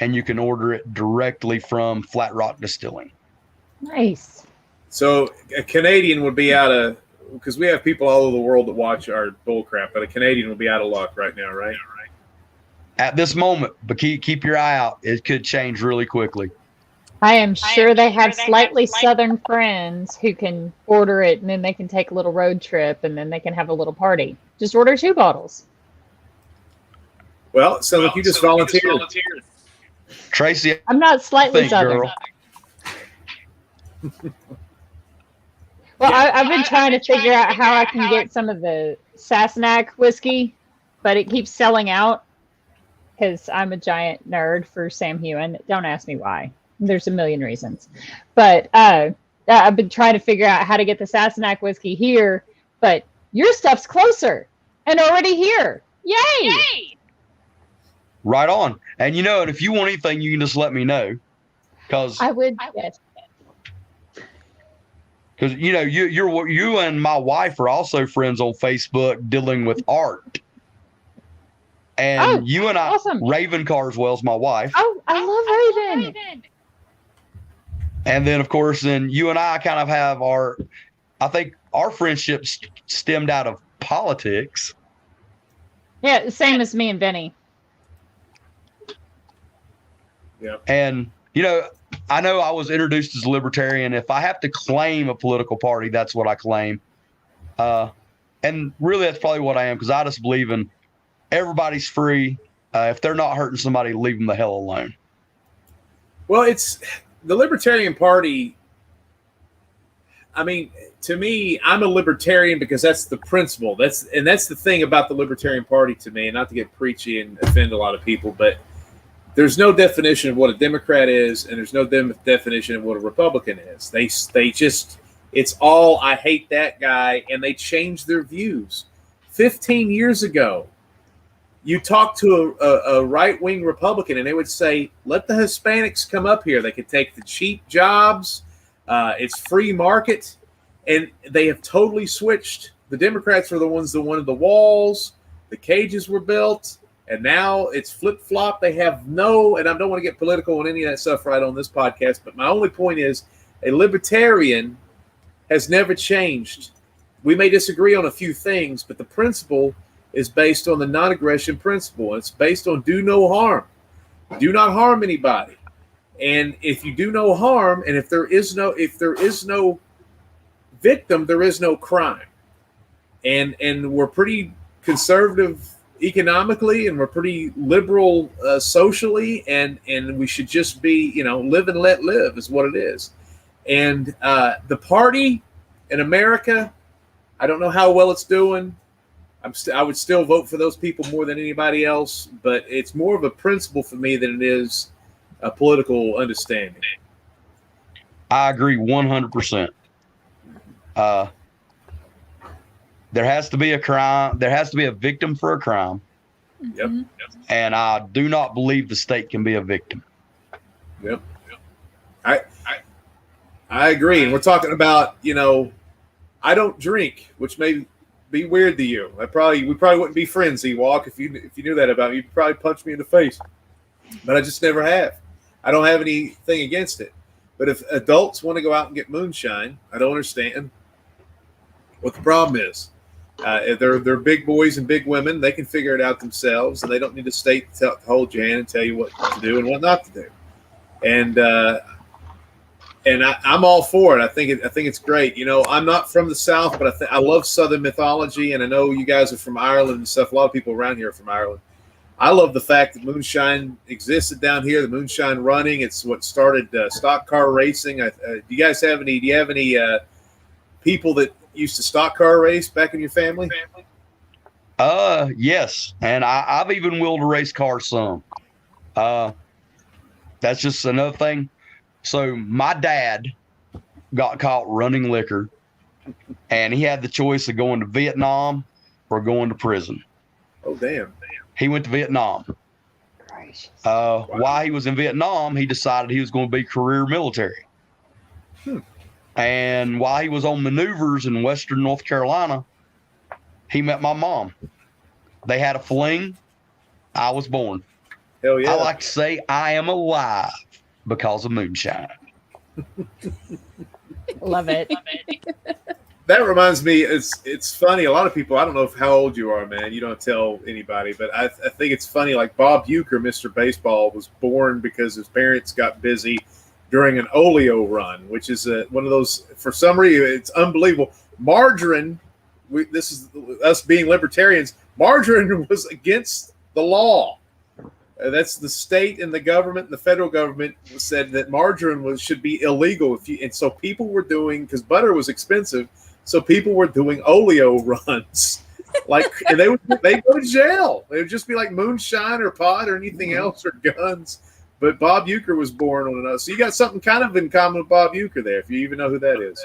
and you can order it directly from Flat Rock Distilling. Nice. So a Canadian would be out of, because we have people all over the world that watch our bullcrap, but a Canadian would be out of luck right now, right? At this moment, but keep your eye out. It could change really quickly. I am sure they have slightly southern friends who can order it, and then they can take a little road trip, and then they can have a little party. Just order 2 bottles. Well, so look, you just volunteered. Tracy, I'm not slightly think, Southern. girl. Well, I've been trying to figure out how I can get some of the Sassenach whiskey, but it keeps selling out because I'm a giant nerd for Sam Hewen. Don't ask me why. There's a million reasons. But I've been trying to figure out how to get the Sassenach whiskey here, but your stuff's closer and already here. Yay! Right on. And and if you want anything, you can just let me know. Because I would, yes. Because you and my wife are also friends on Facebook dealing with art. And you and I, awesome. Raven Carswell's my wife. Oh, I love Raven. And then, of course, you and I kind of have I think our friendship stemmed out of politics. Yeah, same as me and Benny. Yeah. And, I know I was introduced as a libertarian. If I have to claim a political party, that's what I claim. And really, that's probably what I am, because I just believe in everybody's free. If they're not hurting somebody, leave them the hell alone. Well, it's the Libertarian Party. I mean, to me, I'm a libertarian because that's the principle. That's the thing about the Libertarian Party to me, and not to get preachy and offend a lot of people, but there's no definition of what a Democrat is, and there's no definition of what a Republican is. They just, it's all, I hate that guy, and they change their views. 15 years ago, you talk to a right-wing Republican, and they would say, let the Hispanics come up here. They could take the cheap jobs. It's free market. And they have totally switched. The Democrats are the ones that wanted the walls. The cages were built. And now it's flip-flop. They have and I don't want to get political on any of that stuff right on this podcast, but my only point is a libertarian has never changed. We may disagree on a few things, but the principle is based on the non-aggression principle. It's based on do no harm. Do not harm anybody. And if you do no harm, and if there is no victim, there is no crime. And we're pretty conservative economically, and we're pretty liberal socially, and we should just be, live and let live is what it is. And the party in America, I don't know how well it's doing. I would still vote for those people more than anybody else, but it's more of a principle for me than it is a political understanding. I agree 100%. There has to be a crime. There has to be a victim for a crime. Yep. And I do not believe the state can be a victim. Yep. I agree. And we're talking about, I don't drink, which may be weird to you. We probably wouldn't be friends, Ewok, if you knew that about me. You'd probably punch me in the face. But I just never have. I don't have anything against it. But if adults want to go out and get moonshine, I don't understand what the problem is. They're big boys and big women. They can figure it out themselves, and they don't need a state to hold your hand and tell you what to do and what not to do. And I'm all for it. I think it's great. I'm not from the South, but I love Southern mythology, and I know you guys are from Ireland and stuff. A lot of people around here are from Ireland. I love the fact that moonshine existed down here. The moonshine running. It's what started stock car racing. Do you guys have any? Do you have any people that used to stock car race back in your family? Yes, and I've even willed to race cars some. That's just another thing. So my dad got caught running liquor, and he had the choice of going to Vietnam or going to prison. Oh, damn. He went to Vietnam. Wow. While he was in Vietnam, he decided he was going to be career military. And while he was on maneuvers in Western North Carolina, he met my mom. They had a fling. I was born. Hell yeah. I like to say I am alive because of moonshine. Love it. That reminds me, it's funny. A lot of people, I don't know how old you are, man. You don't tell anybody, but I think it's funny. Like Bob Uecker, Mr. Baseball, was born because his parents got busy during an oleo run, which is one of those, for some reason, it's unbelievable. Margarine, this is us being libertarians, margarine was against the law. That's the state and the government and the federal government said that margarine should be illegal. And so people were doing, because butter was expensive, so people were doing oleo runs. And they go to jail. They would just be like moonshine or pot or anything else or guns. But Bob Uecker was born on another. So you got something kind of in common with Bob Uecker there, if you even know who that is.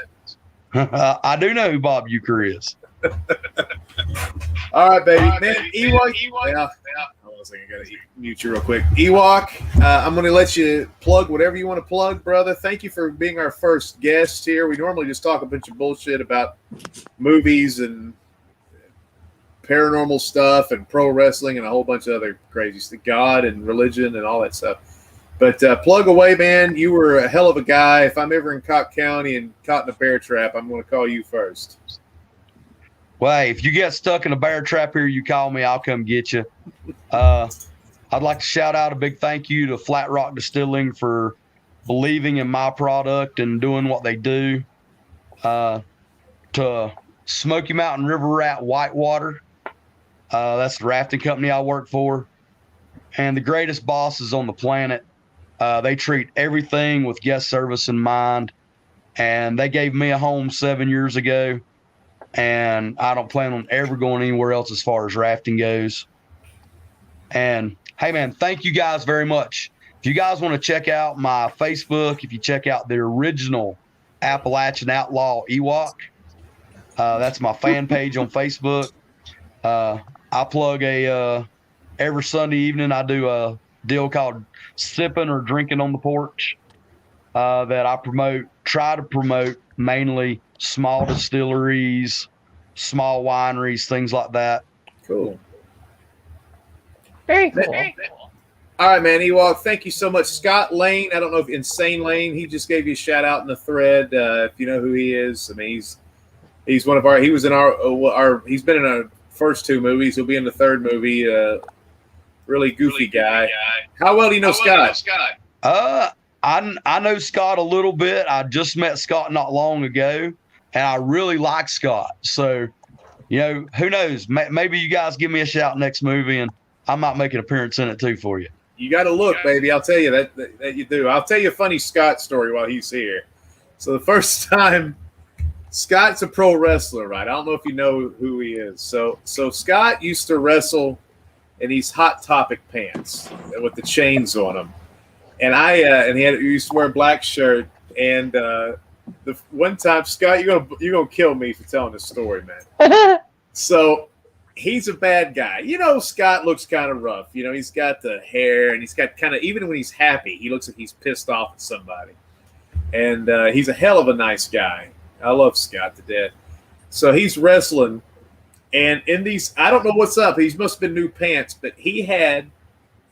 I do know who Bob Uecker is. All right, baby. Man, Ewok. Yeah. I got to mute you real quick. Ewok, I'm going to let you plug whatever you want to plug, brother. Thank you for being our first guest here. We normally just talk a bunch of bullshit about movies and paranormal stuff and pro wrestling and a whole bunch of other crazy stuff, God and religion and all that stuff. But plug away, man. You were a hell of a guy. If I'm ever in Cobb County and caught in a bear trap, I'm going to call you first. Well, hey, if you get stuck in a bear trap here, you call me. I'll come get you. I'd like to shout out a big thank you to Flat Rock Distilling for believing in my product and doing what they do. To Smoky Mountain River Rat Whitewater. That's the rafting company I work for. And the greatest bosses on the planet. They treat everything with guest service in mind. And they gave me a home 7 years ago. And I don't plan on ever going anywhere else as far as rafting goes. And hey, man, thank you guys very much. If you guys want to check out my Facebook, if you check out the original Appalachian Outlaw Ewok, that's my fan page on Facebook. I plug every Sunday evening, I do a deal called Sipping or Drinking on the Porch that I try to promote mainly small distilleries, small wineries, things like that. Cool. Very cool. All right, man. Ewok, thank you so much. Scott Lane, I don't know if Insane Lane, he just gave you a shout out in the thread. If you know who he is, I mean, he's one of our. He was in our. He's been in our first two movies. He'll be in the third movie. Really goofy guy. How well do you know Scott? I know Scott a little bit. I just met Scott not long ago, and I really like Scott. So, who knows? Maybe you guys give me a shout next movie, and I might make an appearance in it too for you. You got to look, baby. I'll tell you that you do. I'll tell you a funny Scott story while he's here. So the first time, Scott's a pro wrestler, right? I don't know if you know who he is. So Scott used to wrestle in these Hot Topic pants with the chains on them. And he used to wear a black shirt. And the one time, Scott, you're gonna kill me for telling this story, man. So he's a bad guy. Scott looks kind of rough. He's got the hair, and he's got kind of, even when he's happy, he looks like he's pissed off at somebody. And he's a hell of a nice guy. I love Scott to death. So he's wrestling, and in these, I don't know what's up. He must have been new pants, but he had,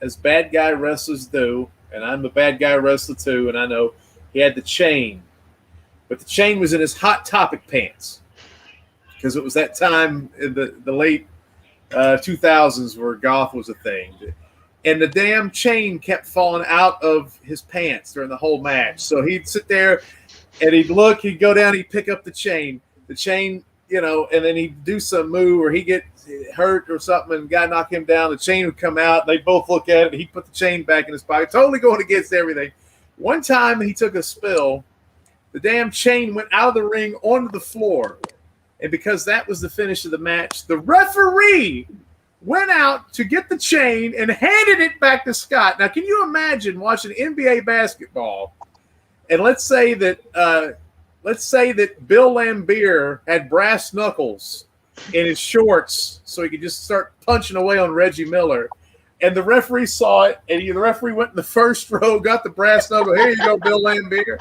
as bad guy wrestlers do, and I'm a bad guy wrestler too, and I know he had the chain, but the chain was in his Hot Topic pants because it was that time in the late 2000s where goth was a thing. And the damn chain kept falling out of his pants during the whole match. So he'd sit there and he'd go down, he'd pick up the chain, and then he'd do some move or he'd get hurt or something and the guy knock him down. The chain would come out. They'd both look at it. He'd put the chain back in his pocket, totally going against everything. One time he took a spill. The damn chain went out of the ring onto the floor. And because that was the finish of the match, the referee went out to get the chain and handed it back to Scott. Now, can you imagine watching NBA basketball? And let's say that Bill Laimbeer had brass knuckles in his shorts so he could just start punching away on Reggie Miller. And the referee saw it, and the referee went in the first row, got the brass knuckle. Here you go, Bill Laimbeer.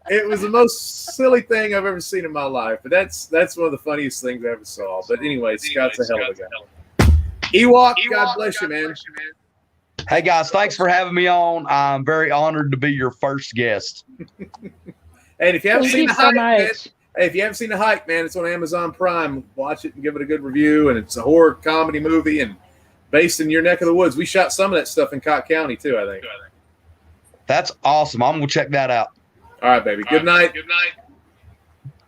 It was the most silly thing I've ever seen in my life. But that's one of the funniest things I ever saw. But anyway, Scott's a hell of a guy. Ewok, God bless you, man. Hey, guys, thanks for having me on. I'm very honored to be your first guest. And if you haven't seen the so hike, if you haven't seen the hike, man, it's on Amazon Prime. Watch it and give it a good review. And it's a horror comedy movie and based in your neck of the woods. We shot some of that stuff in Cobb County too, I think. That's awesome. I'm gonna check that out. All right, baby. Good night. Good night.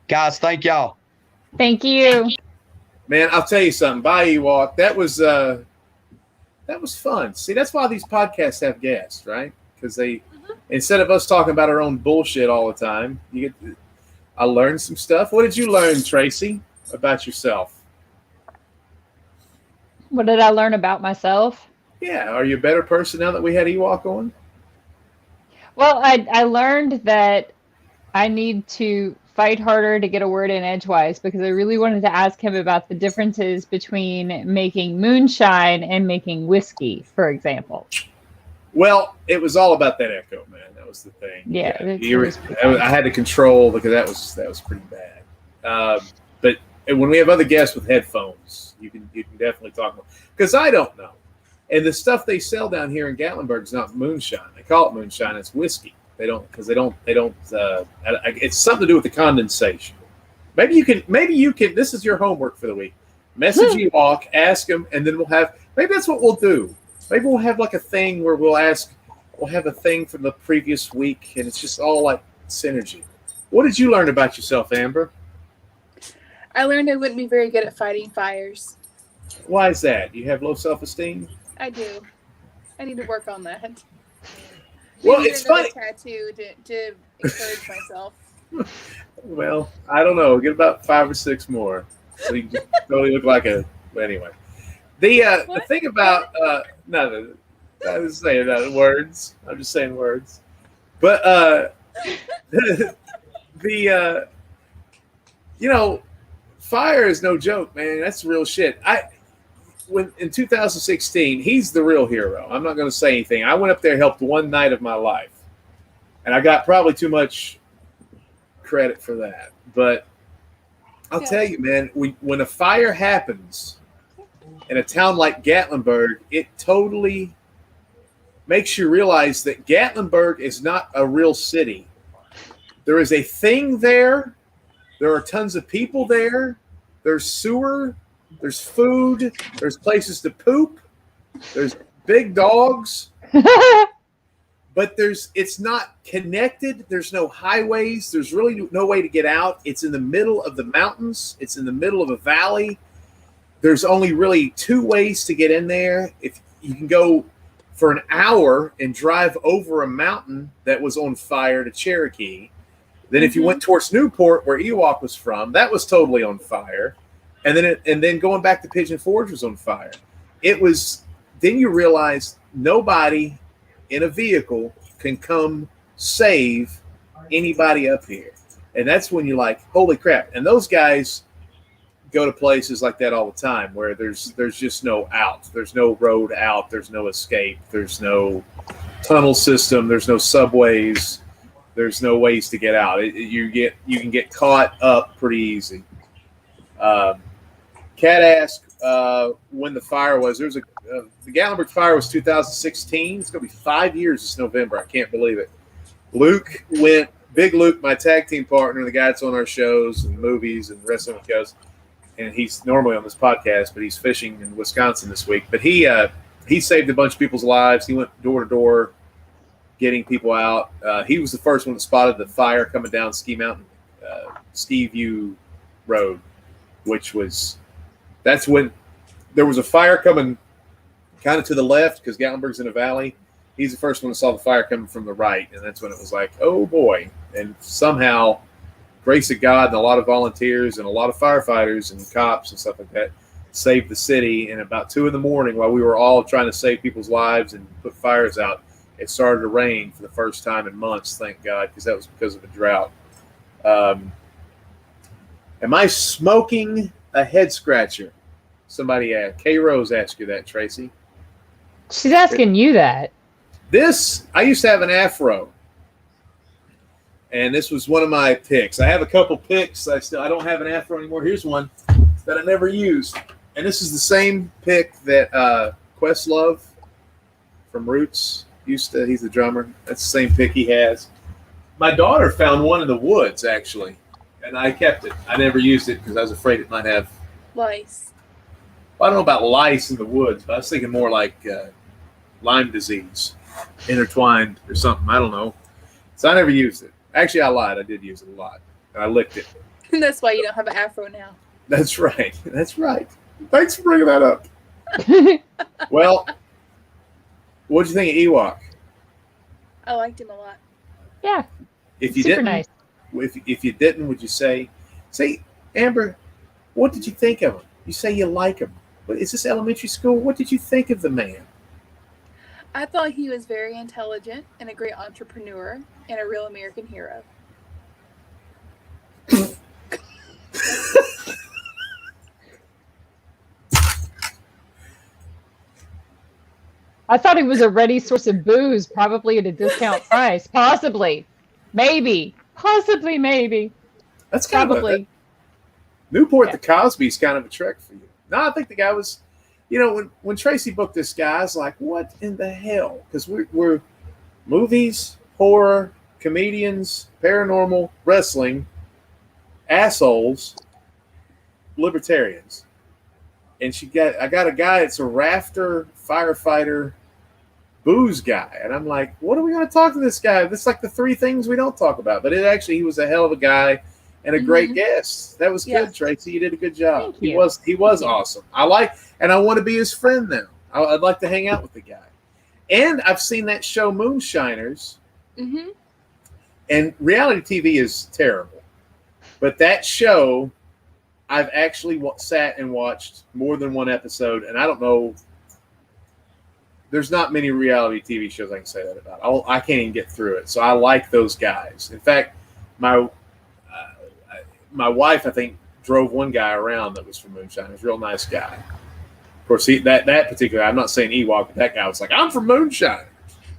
Guys, thank y'all. Thank you. Man, I'll tell you something. Bye, Ewok. That That was fun. See, that's why these podcasts have guests, right? Because they, instead of us talking about our own bullshit all the time, I learned some stuff. What did you learn, Tracy, about yourself? What did I learn about myself? Yeah, are you a better person now that we had Ewok on? Well, I learned that I need to fight harder to get a word in edgewise, because I really wanted to ask him about the differences between making moonshine and making whiskey, for example. Well, it was all about that echo, man. That was the thing. Yeah, I had to control, because that was pretty bad. But when we have other guests with headphones, you can definitely talk more, because I don't know. And the stuff they sell down here in Gatlinburg is not moonshine. They call it moonshine. It's whiskey. They don't. It's something to do with the condensation. Maybe you can. This is your homework for the week. Message Ewok, ask him, and then we'll have. Maybe that's what we'll do. Maybe we'll have like a thing where we'll have a thing from the previous week, and it's just all like synergy. What did you learn about yourself, Amber? I learned I wouldn't be very good at fighting fires. Why is that? You have low self-esteem? I do. I need to work on that. Well, Maybe it's another funny. tattoo to encourage myself. Well, I don't know. Get about 5 or 6 more, so you just totally look like a. But anyway, the thing about no, I was saying words. I'm just saying words. But fire is no joke, man. That's real shit. When in 2016, he's the real hero. I'm not going to say anything. I went up there, helped one night of my life, and I got probably too much credit for that. But I'll tell you, man, when a fire happens in a town like Gatlinburg, it totally makes you realize that Gatlinburg is not a real city. There is a thing there. There are tons of people there. There's sewer. There's food. There's places to poop. There's big dogs. But it's not connected. There's no highways. There's really no way to get out. It's in the middle of the mountains. It's in the middle of a valley. There's only really 2 ways to get in there. If you can go for an hour and drive over a mountain that was on fire to Cherokee. Then if you went towards Newport, where Ewok was from, that was totally on fire. And then going back to Pigeon Forge was on fire. Then you realize nobody in a vehicle can come save anybody up here. And that's when you're like, holy crap. And those guys go to places like that all the time where there's just no out. There's no road out. There's no escape. There's no tunnel system. There's no subways. There's no ways to get out. You can get caught up pretty easy. Kat asked when the fire was. The Gatlinburg fire was 2016. It's going to be 5 years this November. I can't believe it. Big Luke, my tag team partner, the guy that's on our shows and movies and wrestling goes, and he's normally on this podcast, but he's fishing in Wisconsin this week. But he saved a bunch of people's lives. He went door to door getting people out. He was the first one that spotted the fire coming down Ski Mountain, Ski View Road, that's when there was a fire coming kind of to the left because Gatlinburg's in a valley. He's the first one that saw the fire coming from the right, and that's when it was like, oh boy. And somehow, grace of God and a lot of volunteers and a lot of firefighters and cops and stuff like that saved the city. And about 2 a.m, while we were all trying to save people's lives and put fires out, it started to rain for the first time in months, thank God, because that was because of a drought. Am I smoking a head scratcher? Somebody asked. K. Rose asked you that, Tracy. She's asking you that. I used to have an afro, and this was one of my picks. I have a couple picks. I don't have an afro anymore. Here's one that I never used, and this is the same pick that Questlove from Roots he's the drummer. That's the same pick he has. My daughter found one in the woods, actually, and I kept it. I never used it because I was afraid it might have lice. Well, I don't know about lice in the woods, but I was thinking more like Lyme disease intertwined or something. I don't know. So I never used it. Actually, I lied. I did use it a lot. And I licked it. That's why you don't have an afro now. That's right. That's right. Thanks for bringing that up. Well, What did you think of Ewok? I liked him a lot. Yeah. If you Super didn't, nice. if you didn't, would you say, Amber, what did you think of him? You say you like him. But is this elementary school? What did you think of the man? I thought he was very intelligent and a great entrepreneur and a real American hero. I thought he was a ready source of booze, probably at a discount price. Possibly. Maybe. Possibly, maybe. That's kind Probably. of Newport the Cosby's kind of a trek for you. No, I think the guy was, when Tracy booked this guy, I was like, what in the hell? Because we're movies, horror, comedians, paranormal, wrestling, assholes, libertarians. And I got a guy that's a rafter firefighter booze guy. And I'm like, what are we going to talk to this guy? That's like the three things we don't talk about. But he was a hell of a guy and a great guest. That was good, Tracy. You did a good job. He was awesome. I want to be his friend now. I'd like to hang out with the guy. And I've seen that show Moonshiners. Mm-hmm. And reality TV is terrible. But that show, I've actually sat and watched more than one episode, and I don't know. There's not many reality TV shows I can say that about. I can't even get through it. So I like those guys. In fact, my wife, I think, drove one guy around that was from Moonshine. He was a real nice guy. Of course, that particular, I'm not saying Ewok, but that guy was like, I'm from Moonshine.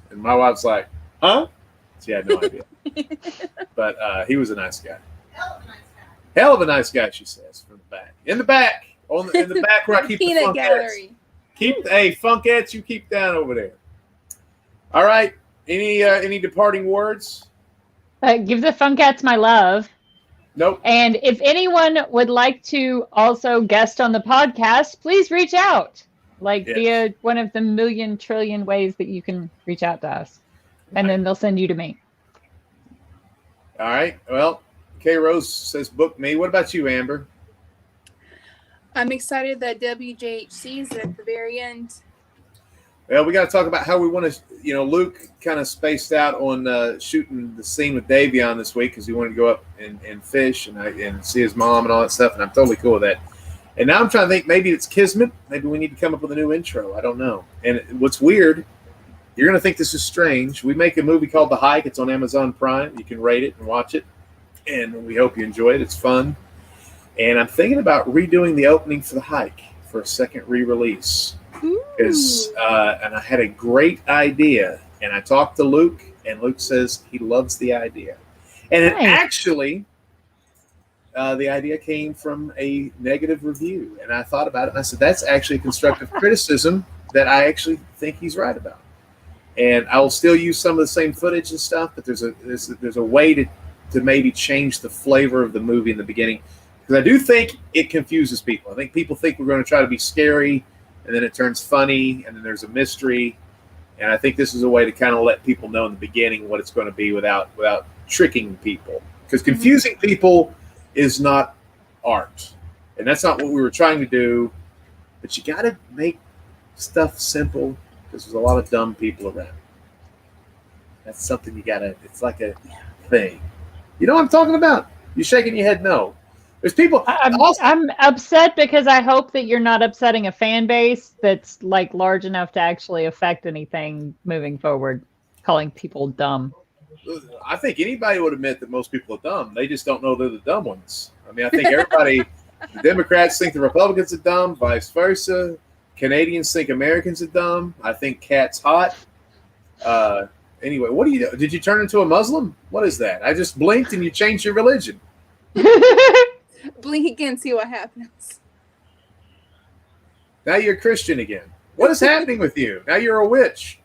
And my wife's like, huh? She had no idea. But he was a nice guy. Hell of a nice guy, she says, from the back. In the back where I keep the peanut gallery. Funkettes, you keep down over there. All right. Any departing words? Give the Funkettes my love. Nope. And if anyone would like to also guest on the podcast, please reach out. Via one of the million trillion ways that you can reach out to us. And then they'll send you to me. All right. Well, K. Rose says book me. What about you, Amber? I'm excited that WJHC is at the very end. Well, we got to talk about how we want to, Luke kind of spaced out on shooting the scene with Davion this week because he wanted to go up and fish and see his mom and all that stuff, and I'm totally cool with that. And now I'm trying to think, maybe it's Kismet. Maybe we need to come up with a new intro. I don't know. And what's weird, you're going to think this is strange. We make a movie called The Hike. It's on Amazon Prime. You can rate it and watch it, and we hope you enjoy it. It's fun. And I'm thinking about redoing the opening for The Hike for a second re-release. And I had a great idea, and I talked to Luke, and Luke says he loves the idea. And it actually, the idea came from a negative review, and I thought about it, and I said, that's actually a constructive criticism that I actually think he's right about. And I will still use some of the same footage and stuff, but there's a way to maybe change the flavor of the movie in the beginning. Because I do think it confuses people. I think people think we're going to try to be scary, and then it turns funny, and then there's a mystery. And I think this is a way to kind of let people know in the beginning what it's going to be without tricking people. Because confusing people is not art. And that's not what we were trying to do. But you got to make stuff simple because there's a lot of dumb people around. That's something you got to, it's like a thing. You know what I'm talking about? You're shaking your head no. There's people. I'm upset because I hope that you're not upsetting a fan base that's large enough to actually affect anything moving forward. Calling people dumb. I think anybody would admit that most people are dumb. They just don't know they're the dumb ones. I mean, I think everybody, the Democrats think the Republicans are dumb, vice versa. Canadians think Americans are dumb. I think cat's hot. Anyway, what do you do? Did you turn into a Muslim? What is that? I just blinked and you changed your religion. Blink again, see what happens. Now you're a Christian again. What is happening with you? Now you're a witch.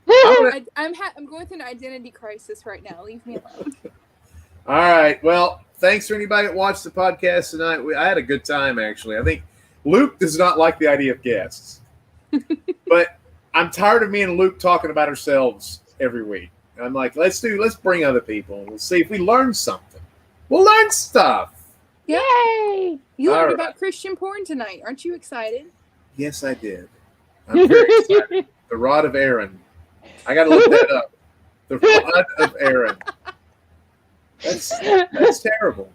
I'm going through an identity crisis right now. Leave me alone. All right. Well, thanks for anybody that watched the podcast tonight. I had a good time, actually. I think Luke does not like the idea of guests. But I'm tired of me and Luke talking about ourselves every week. I'm like, let's bring other people. We'll see if we learn something. We'll learn stuff. Yay! You learned about Christian porn tonight. Aren't you excited? Yes, I did. I'm very excited. The Rod of Aaron. I got to look that up. The Rod of Aaron. That's terrible.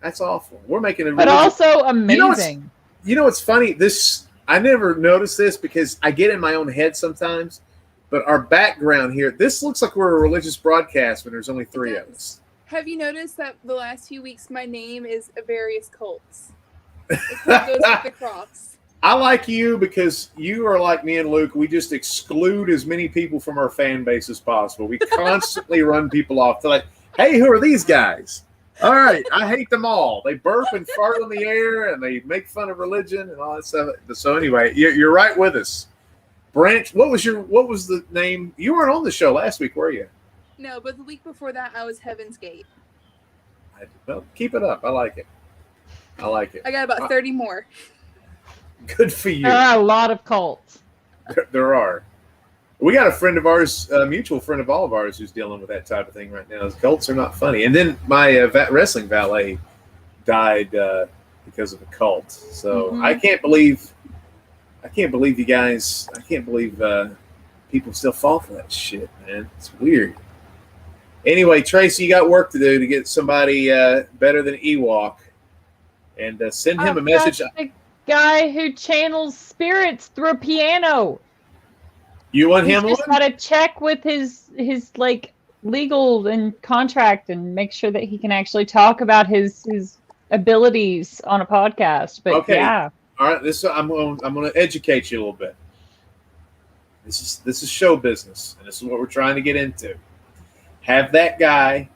That's awful. We're making a but also amazing. You know what's funny? I never noticed this because I get in my own head sometimes. But our background here, this looks like we're a religious broadcast when there's only 3 of us. Have you noticed that the last few weeks my name is various cults? It goes with the cross. I like you because you are like me and Luke. We just exclude as many people from our fan base as possible. We constantly run people off. They're like, hey, who are these guys? All right, I hate them all. They burp and fart in the air, and they make fun of religion and all that stuff. So anyway, you're right with us. Branch, what was the name? You weren't on the show last week, were you? No, but the week before that, I was Heaven's Gate. Well, keep it up. I like it. I got about 30 more. Good for you. There are a lot of cults. There are. We got a friend of ours, a mutual friend of all of ours, who's dealing with that type of thing right now. Cults are not funny. And then my wrestling valet died because of a cult. So I can't believe you guys. I can't believe people still fall for that shit, man. It's weird. Anyway, Tracy, you got work to do to get somebody better than Ewok, and send him a message. The guy who channels spirits through a piano. You want him? He's just got to check with his like legal and contract and make sure that he can actually talk about his abilities on a podcast. But okay. Yeah. All right. I'm going to educate you a little bit. This is show business, and this is what we're trying to get into. Have that guy,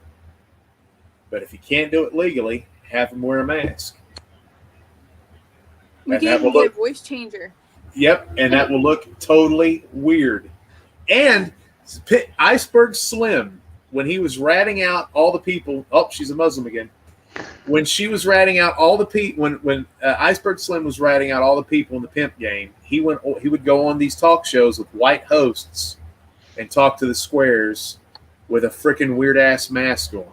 but if you can't do it legally, have him wear a mask. We can even get a voice changer. Yep, and that will look totally weird. And Iceberg Slim, when he was ratting out all the people, she's a Muslim again. When she was ratting out all the people, when Iceberg Slim was ratting out all the people in the pimp game, he would go on these talk shows with white hosts and talk to the squares with a freaking weird ass mask on.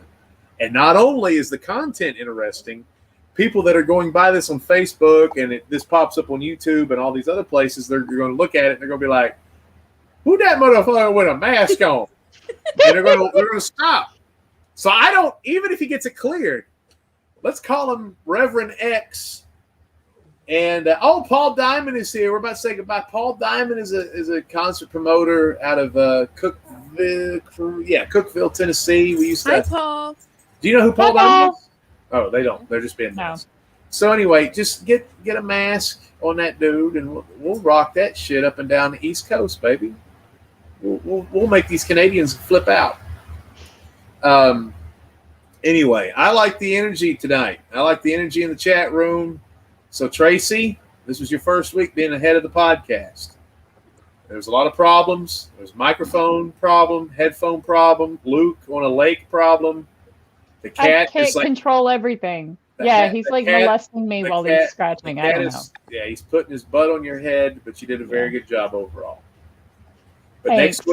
And not only is the content interesting, people that are going by this on Facebook and this pops up on YouTube and all these other places, they're going to look at it and they're going to be like, "Who that motherfucker with a mask on?" And they're going to stop. So I don't, even if he gets it cleared, let's call him Reverend X. And Paul Diamond is here. We're about to say goodbye. Paul Diamond is a concert promoter out of Cookeville, Tennessee. We used to. Hi, Paul. Do you know who Paul Diamond is? Oh, they don't. They're just being nice. So anyway, just get a mask on that dude, and we'll rock that shit up and down the East Coast, baby. We'll make these Canadians flip out. Anyway, I like the energy tonight. I like the energy in the chat room. So Tracy, this was your first week being the head of the podcast. There's a lot of problems. There's a microphone problem, headphone problem, Luke on a lake problem. The cat I can't is like, control everything. He's like molesting me while he's scratching. I don't know. Yeah, he's putting his butt on your head, but you did a very good job overall. But Thanks.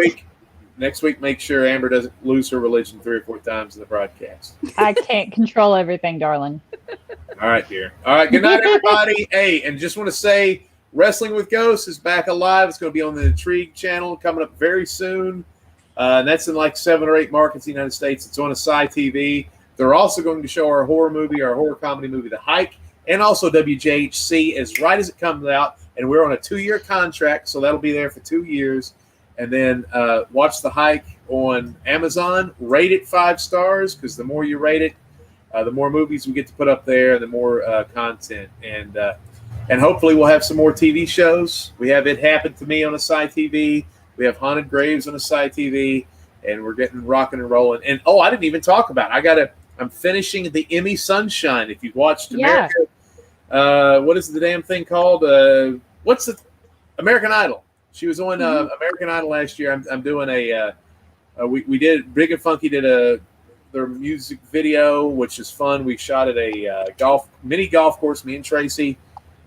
next week, make sure Amber doesn't lose her religion 3 or 4 times in the broadcast. I can't control everything, darling. All right, dear. All right, good night, everybody. Hey, and just want to say, Wrestling with Ghosts is back alive. It's going to be on the Intrigue channel coming up very soon. And that's in like 7 or 8 markets in the United States. It's on Asai TV. They're also going to show our horror comedy movie, The Hike, and also WJHC as it comes out. And we're on a 2-year contract, so that'll be there for 2 years. And then watch The Hike on Amazon. Rate it 5 stars, because the more you rate it, the more movies we get to put up there, the more content. And hopefully we'll have some more TV shows. We have It Happened to Me on Asai TV. We have Haunted Graves on Asai TV. And we're getting rocking and rolling. And, I didn't even talk about it. I'm finishing the Emmy Sunshine. If you've watched America, what is the damn thing called? What's the American Idol? She was on American Idol last year. I'm doing we did, Big and Funky did their music video, which is fun. We shot at a mini golf course, me and Tracy.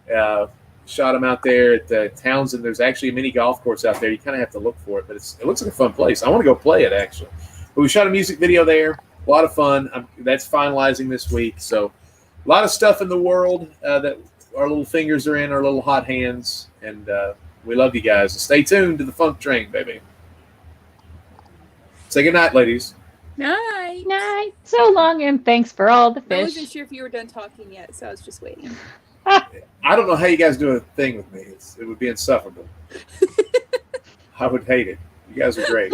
Shot them out there at Townsend. There's actually a mini golf course out there. You kind of have to look for it, but it looks like a fun place. I want to go play it, actually. But we shot a music video there. A lot of fun. That's finalizing this week. So a lot of stuff in the world that our little fingers are in, our little hot hands. And We love you guys. Stay tuned to the funk train, baby. Say goodnight, ladies. Night. Night. So long, and thanks for all the I wasn't fish. sure if you were done talking yet, so I was just waiting. I don't know how you guys do a thing with me. It would be insufferable. I would hate it. You guys are great.